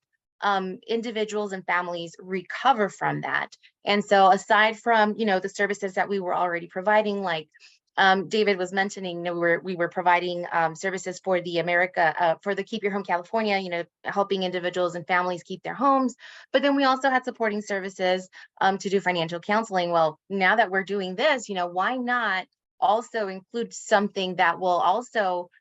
individuals and families recover from that. And so aside from, you know, the services that we were already providing, like David was mentioning, you know, we were providing services for the for the Keep Your Home California, you know, helping individuals and families keep their homes. But then we also had supporting services to do financial counseling. Well, now that we're doing this, you know, why not also include something that will also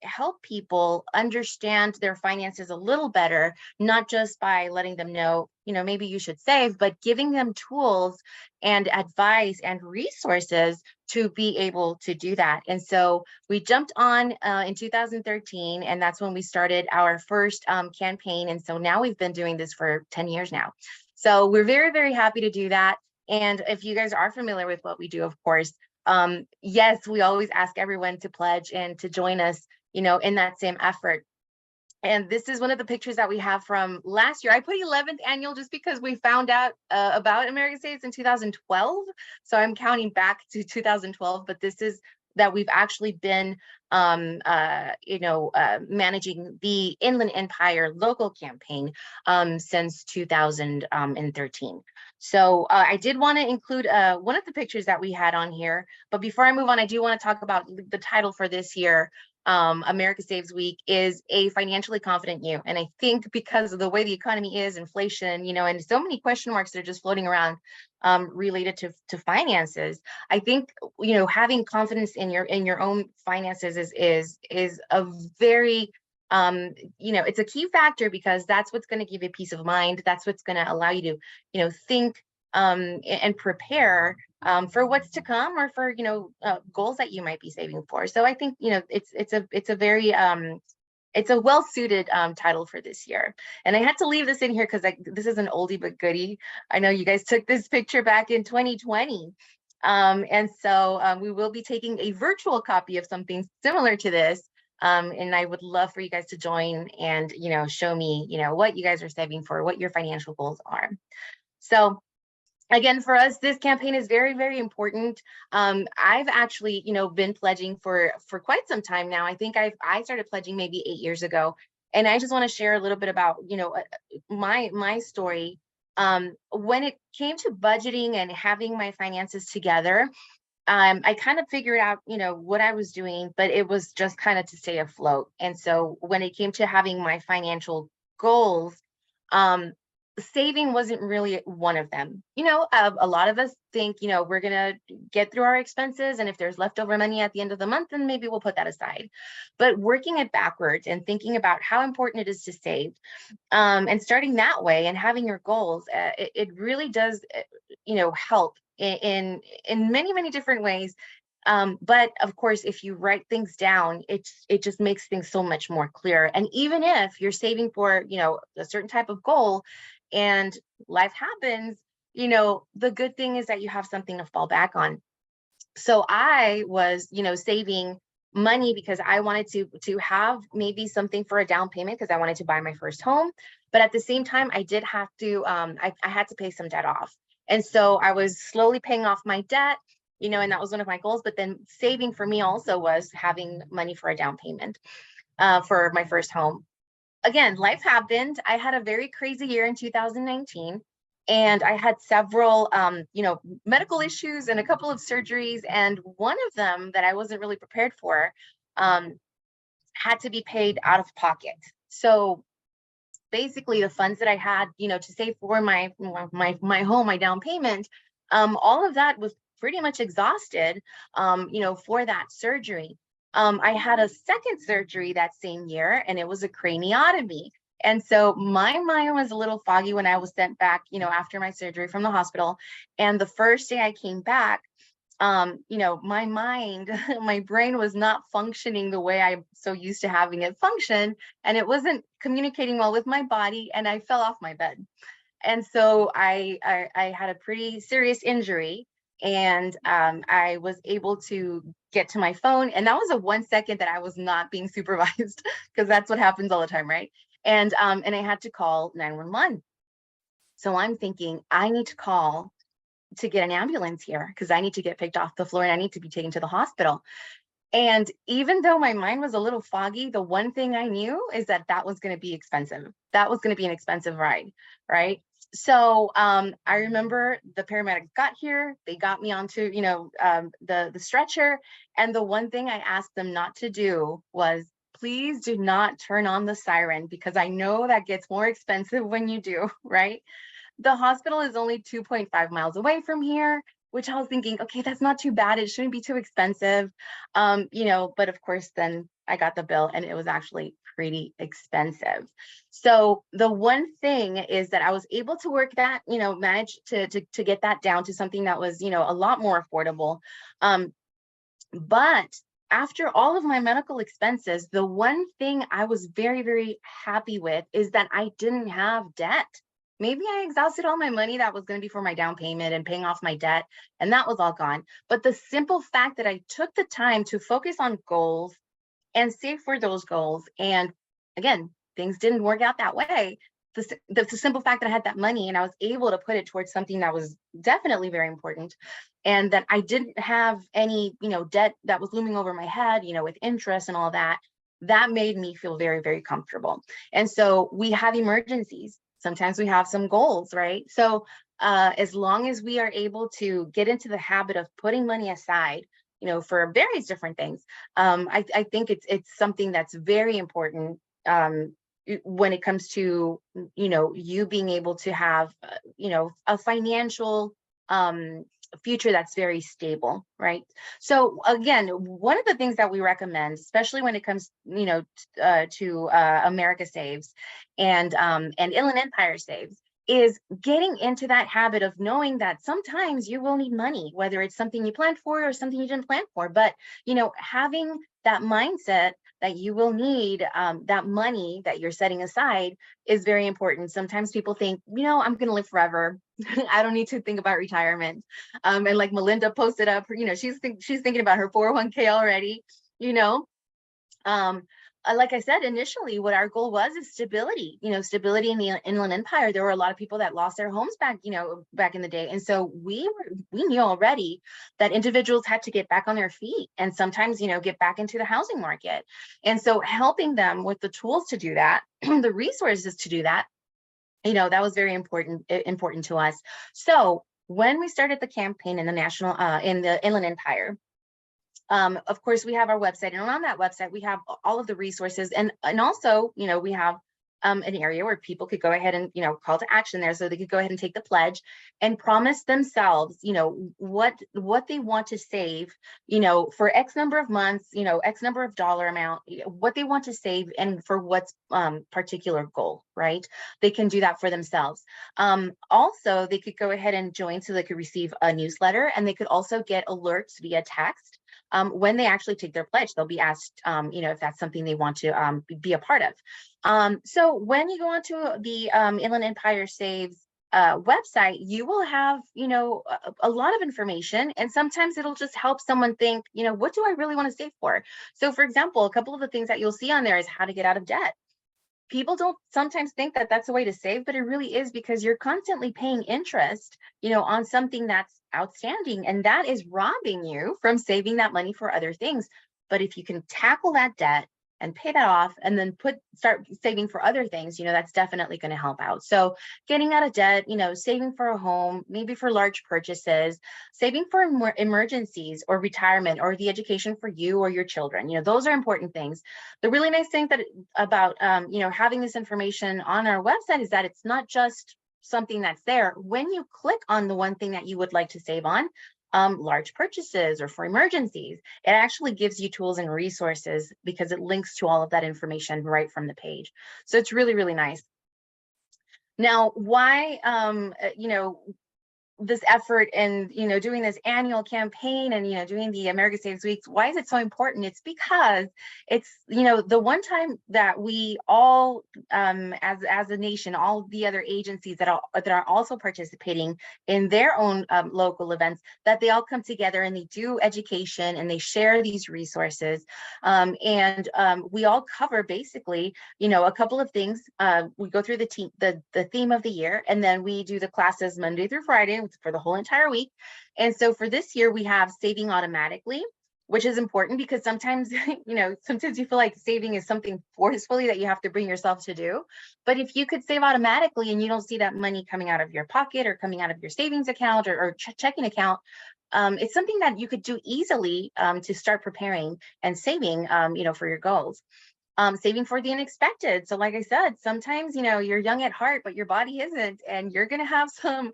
help people understand their finances a little better, not just by letting them know, you know, maybe you should save, but giving them tools and advice and resources to be able to do that. And so we jumped on in 2013, and that's when we started our first campaign. And so now we've been doing this for 10 years now. So we're very, very happy to do that. And if you guys are familiar with what we do, of course, yes, we always ask everyone to pledge and to join us, you know, in that same effort. And this is one of the pictures that we have from last year. I put 11th annual just because we found out about America Saves in 2012. So I'm counting back to 2012, but this is that we've actually been, you know, managing the Inland Empire local campaign since 2013. So I did want to include one of the pictures that we had on here. But before I move on, I do want to talk about the title for this year. America Saves Week is a financially confident you. And I think because of the way the economy is, inflation, you know, and so many question marks that are just floating around related to finances, I think, you know, having confidence in your own finances is a very you know, it's a key factor because that's what's going to give you peace of mind. That's what's going to allow you to, you know, think and prepare for what's to come, or for, you know, goals that you might be saving for. So I think, you know, it's a very it's a well-suited title for this year. And I had to leave this in here because this is an oldie but goodie. I know you guys took this picture back in 2020. And so we will be taking a virtual copy of something similar to this. And I would love for you guys to join and, you know, show me, you know, what you guys are saving for, what your financial goals are. So again, for us, this campaign is very, very important. I've actually, you know, been pledging for quite some time now. I think I started pledging maybe 8 years ago. And I just want to share a little bit about, you know, my story. When it came to budgeting and having my finances together, I kind of figured out, you know, what I was doing, but it was just kind of to stay afloat. And so when it came to having my financial goals, saving wasn't really one of them. You know, a lot of us think, you know, we're going to get through our expenses, and if there's leftover money at the end of the month, then maybe we'll put that aside. But working it backwards and thinking about how important it is to save, and starting that way and having your goals, it really does, you know, help in many, many different ways. But of course, if you write things down, it just makes things so much more clear. And even if you're saving for, you know, a certain type of goal, and life happens, you know, the good thing is that you have something to fall back on. So I was, you know, saving money because I wanted to have maybe something for a down payment because I wanted to buy my first home. But at the same time, I did have to, I had to pay some debt off. And so I was slowly paying off my debt, you know, and that was one of my goals. But then saving for me also was having money for a down payment for my first home. Again, life happened. I had a very crazy year in 2019. And I had several, you know, medical issues and a couple of surgeries. And one of them that I wasn't really prepared for had to be paid out of pocket. So basically the funds that I had, you know, to save for my home, my down payment, all of that was pretty much exhausted, you know, for that surgery. I had a second surgery that same year, and it was a craniotomy. And so my mind was a little foggy when I was sent back, you know, after my surgery from the hospital. And the first day I came back, you know, my mind, my brain was not functioning the way I'm so used to having it function. And it wasn't communicating well with my body, and I fell off my bed. And so I had a pretty serious injury, and I was able to get to my phone. And that was a 1 second that I was not being supervised, because that's what happens all the time, right? And I had to call 911. So I'm thinking, I need to call to get an ambulance here because I need to get picked off the floor and I need to be taken to the hospital. And even though my mind was a little foggy, the one thing I knew is that that was going to be expensive. That was going to be an expensive ride, right? So I remember the paramedics got here, they got me onto, you know, the stretcher. And the one thing I asked them not to do was, please do not turn on the siren, because I know that gets more expensive when you do, right? The hospital is only 2.5 miles away from here, which I was thinking, okay, that's not too bad. It shouldn't be too expensive. You know, but of course, then I got the bill and it was actually pretty expensive. So the one thing is that I was able to work that, you know, manage to get that down to something that was, you know, a lot more affordable. But after all of my medical expenses, the one thing I was very, very happy with is that I didn't have debt. Maybe I exhausted all my money that was going to be for my down payment and paying off my debt, and that was all gone. But the simple fact that I took the time to focus on goals and save for those goals, and again, things didn't work out that way. The simple fact that I had that money and I was able to put it towards something that was definitely very important, and that I didn't have any, you know, debt that was looming over my head, you know, with interest and all that, that made me feel very, very comfortable. And so we have emergencies. Sometimes we have some goals, right? So as long as we are able to get into the habit of putting money aside, you know, for various different things, I think it's something that's very important when it comes to, you know, you being able to have, you know, a financial future that's very stable, right? So again, one of the things that we recommend, especially when it comes, you know, to America Saves and Inland Empire Saves, is getting into that habit of knowing that sometimes you will need money, whether it's something you planned for or something you didn't plan for. But, you know, having that mindset that you will need that money that you're setting aside is very important. Sometimes people think, you know, I'm going to live forever. I don't need to think about retirement. And like Melinda posted up, you know, she's thinking about her 401k already, you know. Like I said, initially, what our goal was is stability, you know, stability in the Inland Empire. There were a lot of people that lost their homes back, you know, back in the day. And so we knew already that individuals had to get back on their feet and sometimes, you know, get back into the housing market. And so helping them with the tools to do that, the resources to do that, you know, that was very important to us. So when we started the campaign in the Inland Empire, of course, we have our website, and on that website, we have all of the resources, and also, you know, we have an area where people could go ahead and, you know, call to action there, so they could go ahead and take the pledge and promise themselves, you know, what they want to save, you know, for X number of months, you know, X number of dollar amount, what they want to save, and for what's particular goal, right? They can do that for themselves. Also, they could go ahead and join so they could receive a newsletter, and they could also get alerts via text. when they actually take their pledge, they'll be asked, if that's something they want to be a part of. So when you go onto the Inland Empire Saves website, you will have, a lot of information, and sometimes it'll just help someone think, what do I really want to save for? So for example, a couple of the things that you'll see on there is how to get out of debt. People don't sometimes think that that's a way to save, but it really is, because you're constantly paying interest, on something that's outstanding, and that is robbing you from saving that money for other things. But if you can tackle that debt and pay that off, and then start saving for other things, that's definitely going to help out. So getting out of debt, saving for a home, maybe for large purchases, saving for more emergencies or retirement or the education for you or your children, those are important things. The really nice thing about having this information on our website is that it's not just something that's there. When you click on the one thing that you would like to save on, large purchases or for emergencies, it actually gives you tools and resources, because it links to all of that information right from the page. So it's really, really nice. Now, why, this effort and, doing this annual campaign and, doing the America Saves Weeks, why is it so important? It's because it's, the one time that we all, as a nation, all the other agencies that are also participating in their own local events, that they all come together and they do education and they share these resources. And we all cover basically, a couple of things. We go through the theme of the year, and then we do the classes Monday through Friday for the whole entire week. And so for this year, we have saving automatically, which is important because sometimes, sometimes you feel like saving is something forcefully that you have to bring yourself to do. But if you could save automatically and you don't see that money coming out of your pocket or coming out of your savings account or checking account, it's something that you could do easily to start preparing and saving, for your goals. Saving for the unexpected. So like I said, sometimes, you're young at heart, but your body isn't, and you're going to have some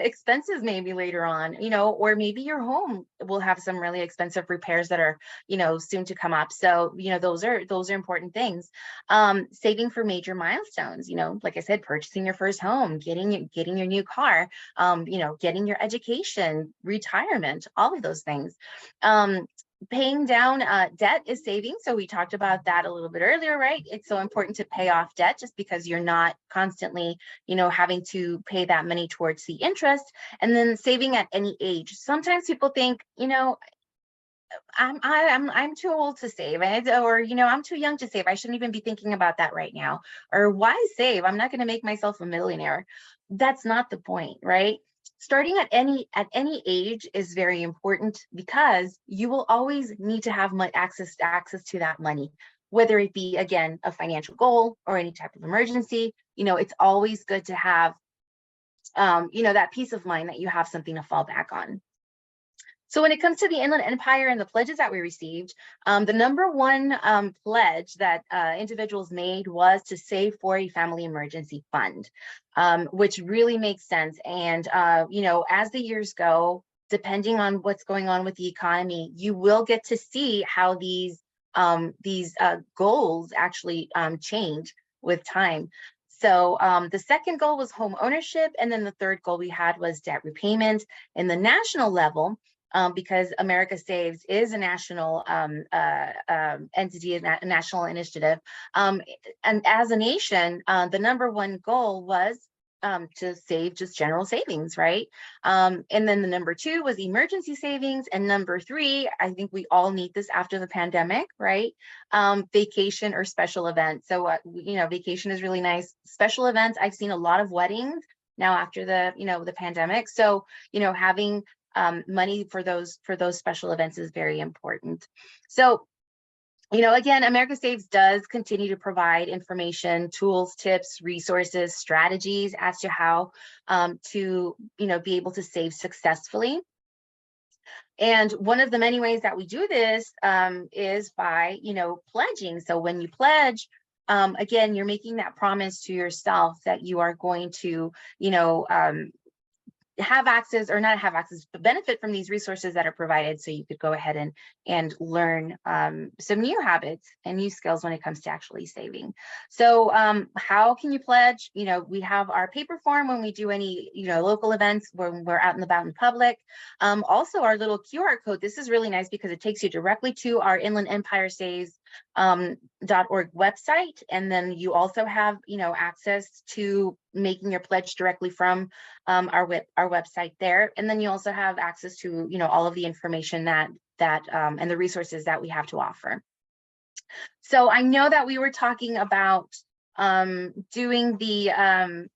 expenses maybe later on, or maybe your home will have some really expensive repairs that are, soon to come up. So, those are important things. Saving for major milestones, like I said, purchasing your first home, getting your new car, getting your education, retirement, all of those things. Paying down debt is saving. So we talked about that a little bit earlier, right? It's so important to pay off debt just because you're not constantly, having to pay that money towards the interest. And then saving at any age. Sometimes people think, I'm too old to save, or I'm too young to save. I shouldn't even be thinking about that right now. Or why save? I'm not going to make myself a millionaire. That's not the point, right? Starting at any age is very important, because you will always need to have access to that money, whether it be, again, a financial goal or any type of emergency. It's always good to have, that peace of mind that you have something to fall back on. So when it comes to the Inland Empire and the pledges that we received, the number one pledge that individuals made was to save for a family emergency fund, which really makes sense. And, as the years go, depending on what's going on with the economy, you will get to see how these goals actually change with time. So the second goal was home ownership. And then the third goal we had was debt repayment. In the national level, because America Saves is a national entity, a national initiative. And as a nation, the number one goal was to save just general savings, right? And then the number two was emergency savings. And number three, I think we all need this after the pandemic, right? Vacation or special events. So, vacation is really nice. Special events, I've seen a lot of weddings now after the pandemic. So, having money for those special events is very important. So, again, America Saves does continue to provide information, tools, tips, resources, strategies as to how to, be able to save successfully. And one of the many ways that we do this is by, pledging. So when you pledge, again, you're making that promise to yourself that you are going to, have access, or not have access, but benefit from these resources that are provided, so you could go ahead and learn some new habits and new skills when it comes to actually saving. So how can you pledge? You know, we have our paper form when we do any, you know, local events when we're out and about in public. Also our little QR code. This is really nice because it takes you directly to our Inland Empire Saves .org website, and then you also have, you know, access to making your pledge directly from our website there, and then you also have access to, you know, all of the information that and the resources that we have to offer. So I know that we were talking about doing the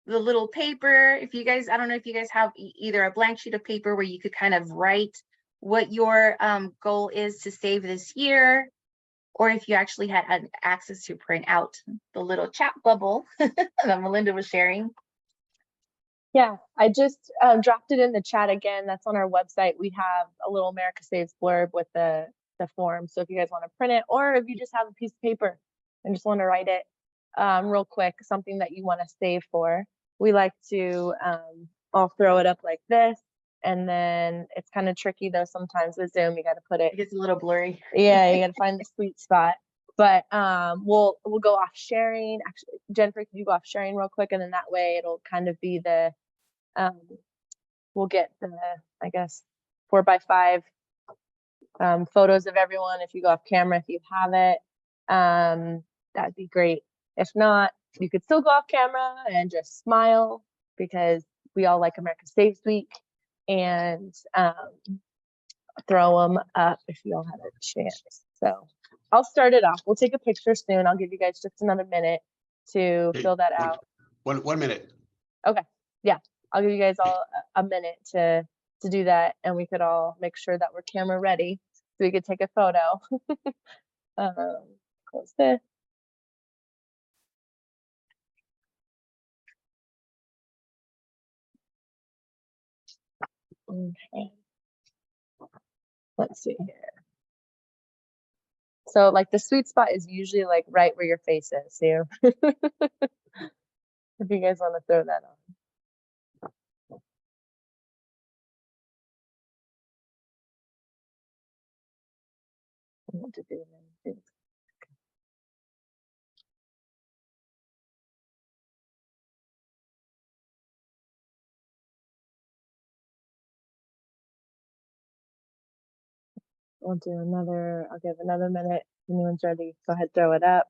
little paper. If you guys, I don't know if you guys have either a blank sheet of paper where you could kind of write what your goal is to save this year, or if you actually had access to print out the little chat bubble that Melinda was sharing. Yeah, I just dropped it in the chat again. That's on our website. We have a little America Saves blurb with the form. So if you guys want to print it, or if you just have a piece of paper and just want to write it real quick, something that you want to save for, we like to, I'll throw it up like this. And then it's kind of tricky though, sometimes with Zoom, you got to put it. It gets a little blurry. Yeah, you got to find the sweet spot. But we'll go off sharing. Actually, Jennifer, can you go off sharing real quick? And then that way it'll kind of be the, we'll get the, I guess, 4x5 photos of everyone. If you go off camera, if you have it, that'd be great. If not, you could still go off camera and just smile, because we all like America Saves Week, and throw them up if you all have a chance. So I'll start it off. We'll take a picture soon. I'll give you guys just another minute to fill that out. One minute. Okay. Yeah. I'll give you guys all a minute to do that, and we could all make sure that we're camera ready so we could take a photo. Close this. Okay. Let's see here. So like the sweet spot is usually like right where your face is here. If you guys want to throw that on. What to do then? We'll do another, I'll give another minute. If anyone's ready, go ahead, throw it up.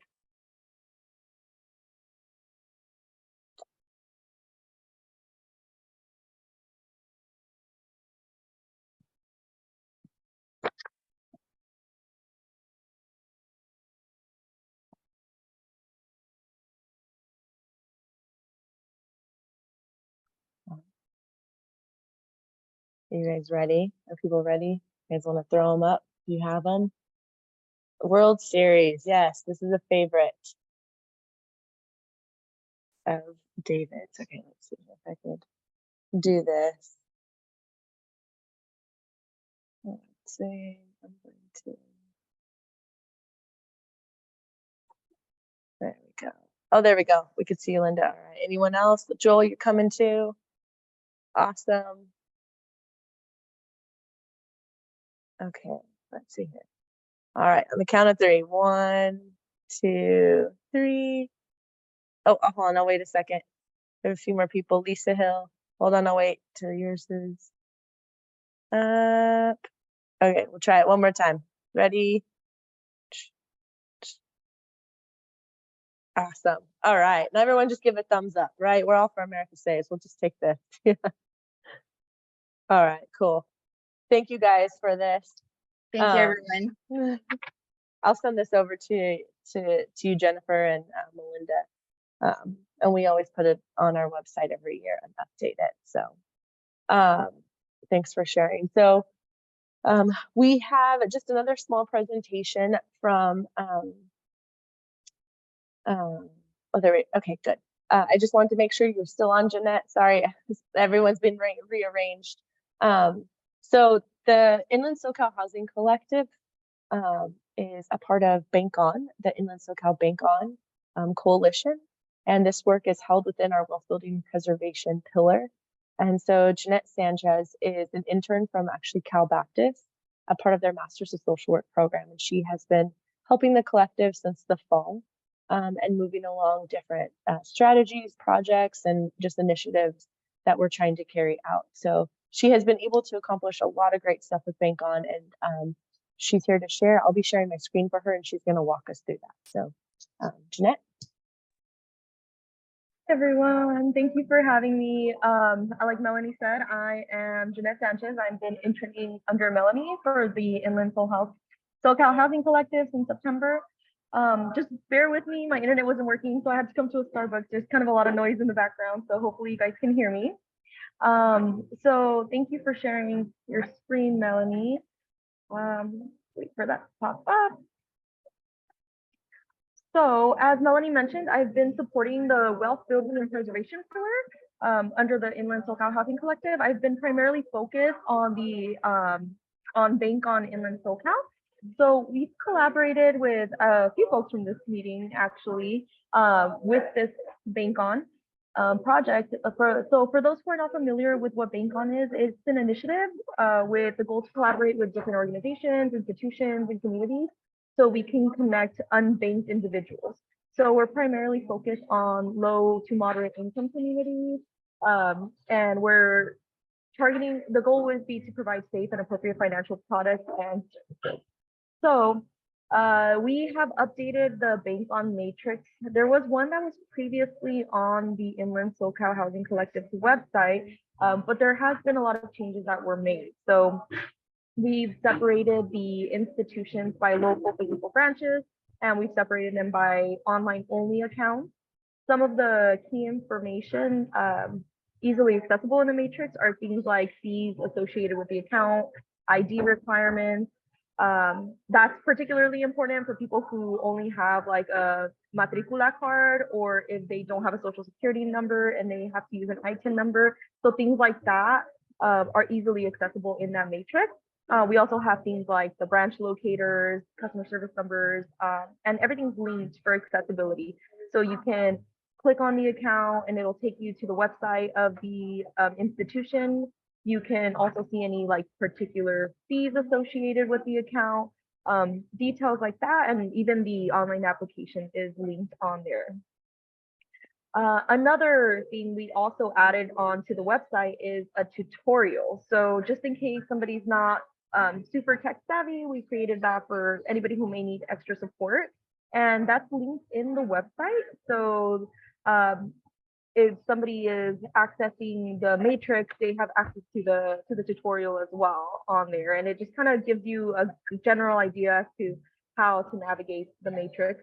Are you guys ready? Are people ready? You guys want to throw them up? You have them? World Series. Yes, this is a favorite of David's. Okay, let's see if I could do this. Let's see. I'm going to. There we go. Oh, there we go. We could see you, Linda. All right. Anyone else? Joel, you're coming too. Awesome. Okay, let's see here. All right, on the count of 3. 1, 2, 3. Oh, hold on. I'll wait a second. There are a few more people. Lisa Hill. Hold on. I'll wait till yours is up. Okay, we'll try it one more time. Ready? Awesome. All right. Now everyone just give a thumbs up, right? We're all for America Saves. We'll just take this. All right, cool. Thank you guys for this. Thank you, everyone. I'll send this over to you, Jennifer and Melinda. And we always put it on our website every year and update it. So thanks for sharing. So we have just another small presentation from oh, there we, okay, good. I just wanted to make sure you're still on, Jeanette. Sorry, everyone's been rearranged. So the Inland SoCal Housing Collective is a part of BankOn, the Inland SoCal BankOn coalition. And this work is held within our wealth building preservation pillar. And so Jeanette Sanchez is an intern from actually Cal Baptist, a part of their Masters of Social Work program. And she has been helping the collective since the fall and moving along different strategies, projects, and just initiatives that we're trying to carry out. So she has been able to accomplish a lot of great stuff with BankOn, and she's here to share. I'll be sharing my screen for her, and she's going to walk us through that. So Jeanette. Everyone, thank you for having me. Like Melanie said, I am Jeanette Sanchez. I've been interning under Melanie for the Inland SoCal Housing Collective since September. Just bear with me, my internet wasn't working, so I had to come to a Starbucks. There's kind of a lot of noise in the background, so hopefully you guys can hear me. So thank you for sharing your screen, Melanie. Wait for that to pop up. So as Melanie mentioned, I've been supporting the wealth building and preservation pillar under the Inland SoCal Housing Collective. I've been primarily focused on the on BankOn Inland SoCal. So we've collaborated with a few folks from this meeting actually with this BankOn project. So for those who are not familiar with what BankOn is, it's an initiative with the goal to collaborate with different organizations, institutions, and communities so we can connect unbanked individuals. So we're primarily focused on low to moderate income communities, and we're targeting, the goal would be to provide safe and appropriate financial products and services. So we have updated the BankOn matrix. There was one that was previously on the Inland SoCal Housing Collective's website, but there has been a lot of changes that were made. So we've separated the institutions by local physical branches, and we've separated them by online only accounts. Some of the key information easily accessible in the matrix are things like fees associated with the account, ID requirements. That's particularly important for people who only have like a matricula card, or if they don't have a social security number and they have to use an ITIN number. So things like that are easily accessible in that matrix. We also have things like the branch locators, customer service numbers, and everything's linked for accessibility. So you can click on the account and it'll take you to the website of the institution. You can also see any like particular fees associated with the account, details like that, and even the online application is linked on there. Another thing we also added onto the website is a tutorial. So just in case somebody's not super tech savvy, we created that for anybody who may need extra support, and that's linked in the website. So if somebody is accessing the matrix, they have access to the tutorial as well on there, and it just kind of gives you a general idea as to how to navigate the matrix.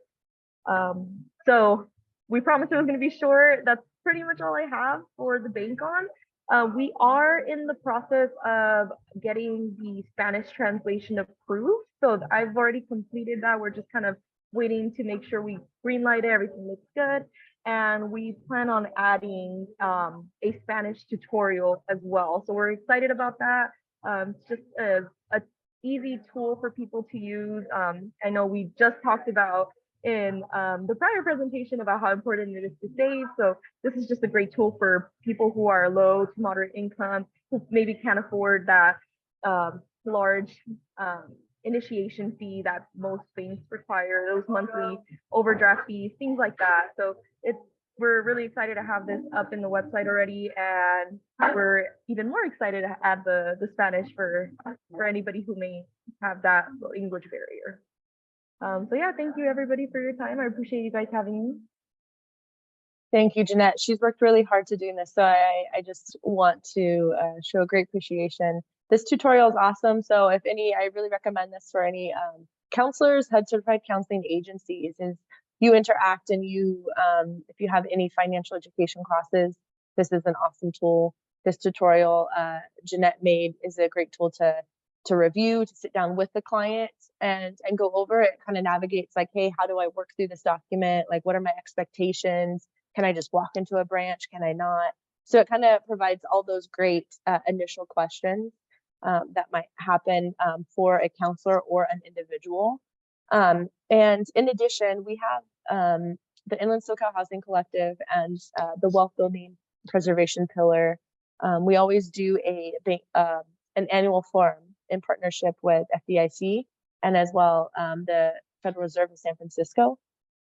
So we promised it was going to be short. That's pretty much all I have for the BankOn. We are in the process of getting the Spanish translation approved. So I've already completed that. We're just kind of waiting to make sure we greenlight it, everything looks good. And we plan on adding a Spanish tutorial as well. So we're excited about that. It's just a easy tool for people to use. I know we just talked about in the prior presentation about how important it is to save. So this is just a great tool for people who are low to moderate income, who maybe can't afford that large initiation fee that most banks require, those monthly overdraft fees, things like that. So we're really excited to have this up in the website already, and we're even more excited to add the Spanish for anybody who may have that language barrier. So yeah, thank you everybody for your time. I appreciate you guys having me. Thank you, Jeanette. She's worked really hard to do this, so I just want to show great appreciation. This tutorial is awesome. So if any, I really recommend this for any counselors, HUD certified counseling agencies. Is you interact and you, if you have any financial education classes, this is an awesome tool. This tutorial Jeanette made is a great tool to review, to sit down with the client and go over it. Kind of navigates like, hey, how do I work through this document? Like, what are my expectations? Can I just walk into a branch? Can I not? So it kind of provides all those great initial questions that might happen for a counselor or an individual. And in addition, we have the Inland SoCal Housing Collective and the Wealth Building Preservation Pillar We always do an annual forum in partnership with FDIC and as well the Federal Reserve in San Francisco.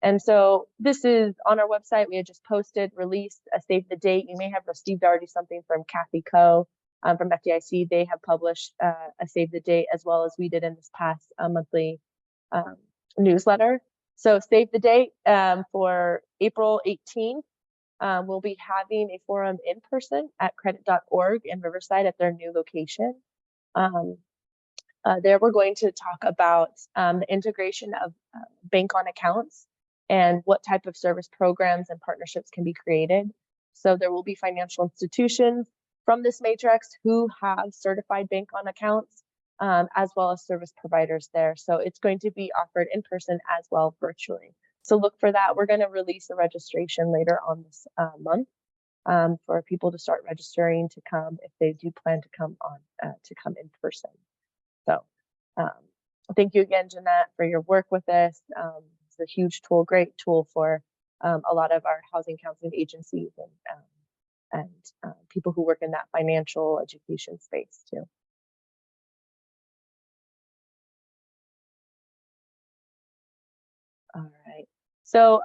And so this is on our website. We had just posted, released a save the date. You may have received already something from Kathy Coe from FDIC. They have published a save the date as well as we did in this past monthly newsletter. So save the date for April 18th. We'll be having a forum in person at credit.org in Riverside at their new location. There we're going to talk about the integration of BankOn accounts and what type of service programs and partnerships can be created. So there will be financial institutions from this matrix who have certified BankOn accounts, as well as service providers there. So it's going to be offered in person as well virtually. So look for that. We're going to release a registration later on this month for people to start registering to come if they do plan to come in person. So thank you again, Jeanette, for your work with this. It's a huge tool, great tool for a lot of our housing counseling agencies and people who work in that financial education space too. All right. So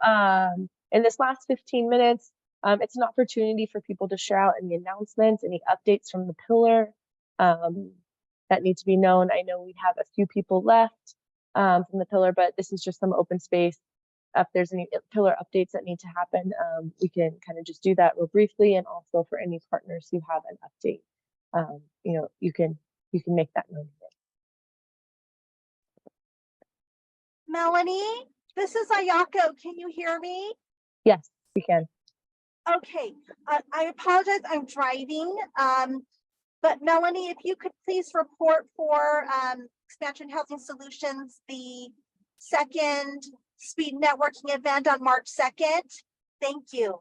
in this last 15 minutes, it's an opportunity for people to share out any announcements, any updates from the pillar that need to be known. I know we have a few people left from the pillar, but this is just some open space. If there's any pillar updates that need to happen, we can kind of just do that real briefly. And also for any partners who have an update, you can make that known. Melanie, this is Ayako. Can you hear me? Yes, we can. Okay, I apologize. I'm driving. But Melanie, if you could please report for Expansion Housing Solutions, the second speed networking event on March 2nd. Thank you.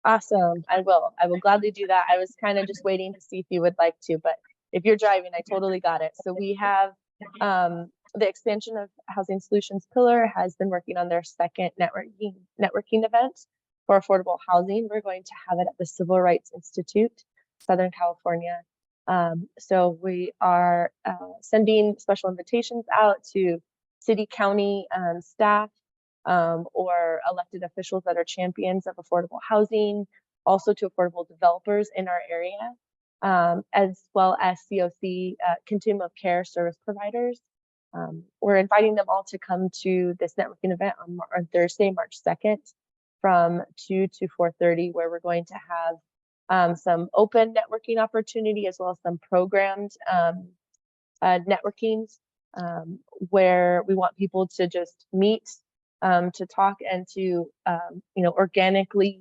Awesome. I will gladly do that. I was kind of just waiting to see if you would like to, but if you're driving, I totally got it. So we have the Expansion of Housing Solutions pillar has been working on their second networking event for affordable housing. We're going to have it at the Civil Rights Institute, Southern California. So we are sending special invitations out to city, county staff or elected officials that are champions of affordable housing, also to affordable developers in our area, as well as COC, continuum of care service providers. We're inviting them all to come to this networking event on Thursday, March 2nd from 2 to 4:30, where we're going to have some open networking opportunity as well as some programmed networking where we want people to just meet, to talk and to organically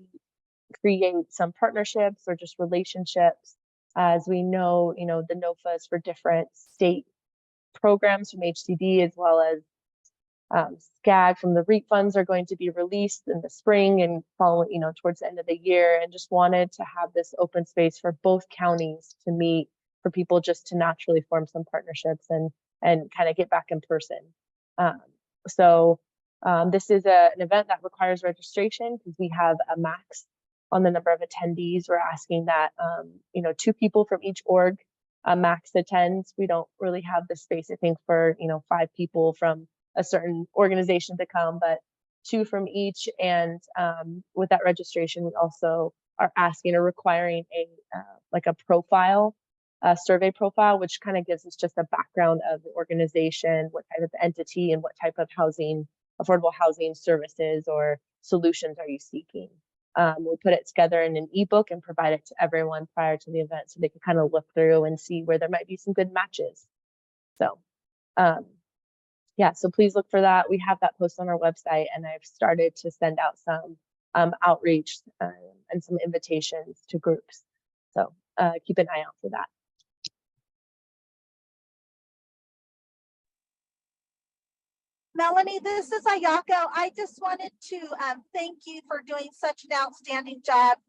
create some partnerships or just relationships. As we know, the NOFAs for different state programs from HCD as well as SCAG from the REAP funds are going to be released in the spring and following, towards the end of the year, and just wanted to have this open space for both counties to meet, for people just to naturally form some partnerships and kind of get back in person. So this is an event that requires registration because we have a max on the number of attendees. We're asking that 2 people from each org max attends. We don't really have the space, I think, for 5 people from a certain organization to come, but 2 from each. And with that registration, we also are asking or requiring a profile, survey profile, which kind of gives us just a background of the organization, what type of entity and what type of affordable housing services or solutions are you seeking. We put it together in an ebook and provide it to everyone prior to the event so they can kind of look through and see where there might be some good matches. So yeah, so please look for that. We have that post on our website, and I've started to send out some outreach and some invitations to groups. So keep an eye out for that. Melanie, this is Ayako. I just wanted to thank you for doing such an outstanding job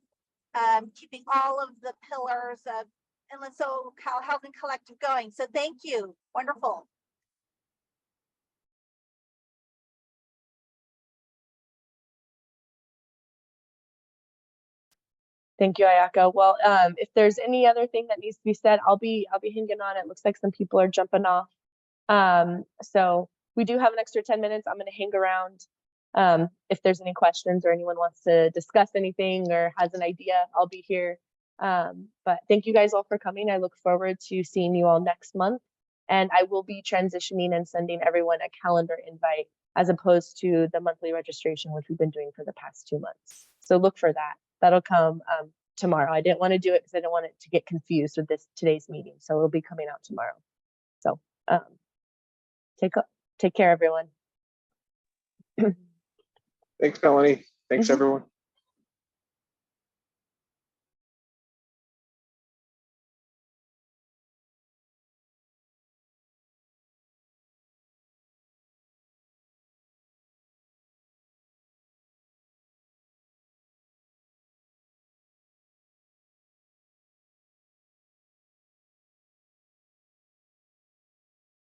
keeping all of the pillars of Inland SoCal Housing Collective going. So thank you. Wonderful. Thank you, Ayaka. Well, if there's any other thing that needs to be said, I'll be hanging on. It looks like some people are jumping off. So we do have an extra 10 minutes. I'm going to hang around. If there's any questions or anyone wants to discuss anything or has an idea, I'll be here. But thank you guys all for coming. I look forward to seeing you all next month. And I will be transitioning and sending everyone a calendar invite as opposed to the monthly registration, which we've been doing for the past 2 months. So look for that. That'll come tomorrow. I didn't want to do it because I didn't want it to get confused with today's meeting. So it'll be coming out tomorrow. So take care, everyone. Thanks, Melanie. Thanks, Mhm. everyone.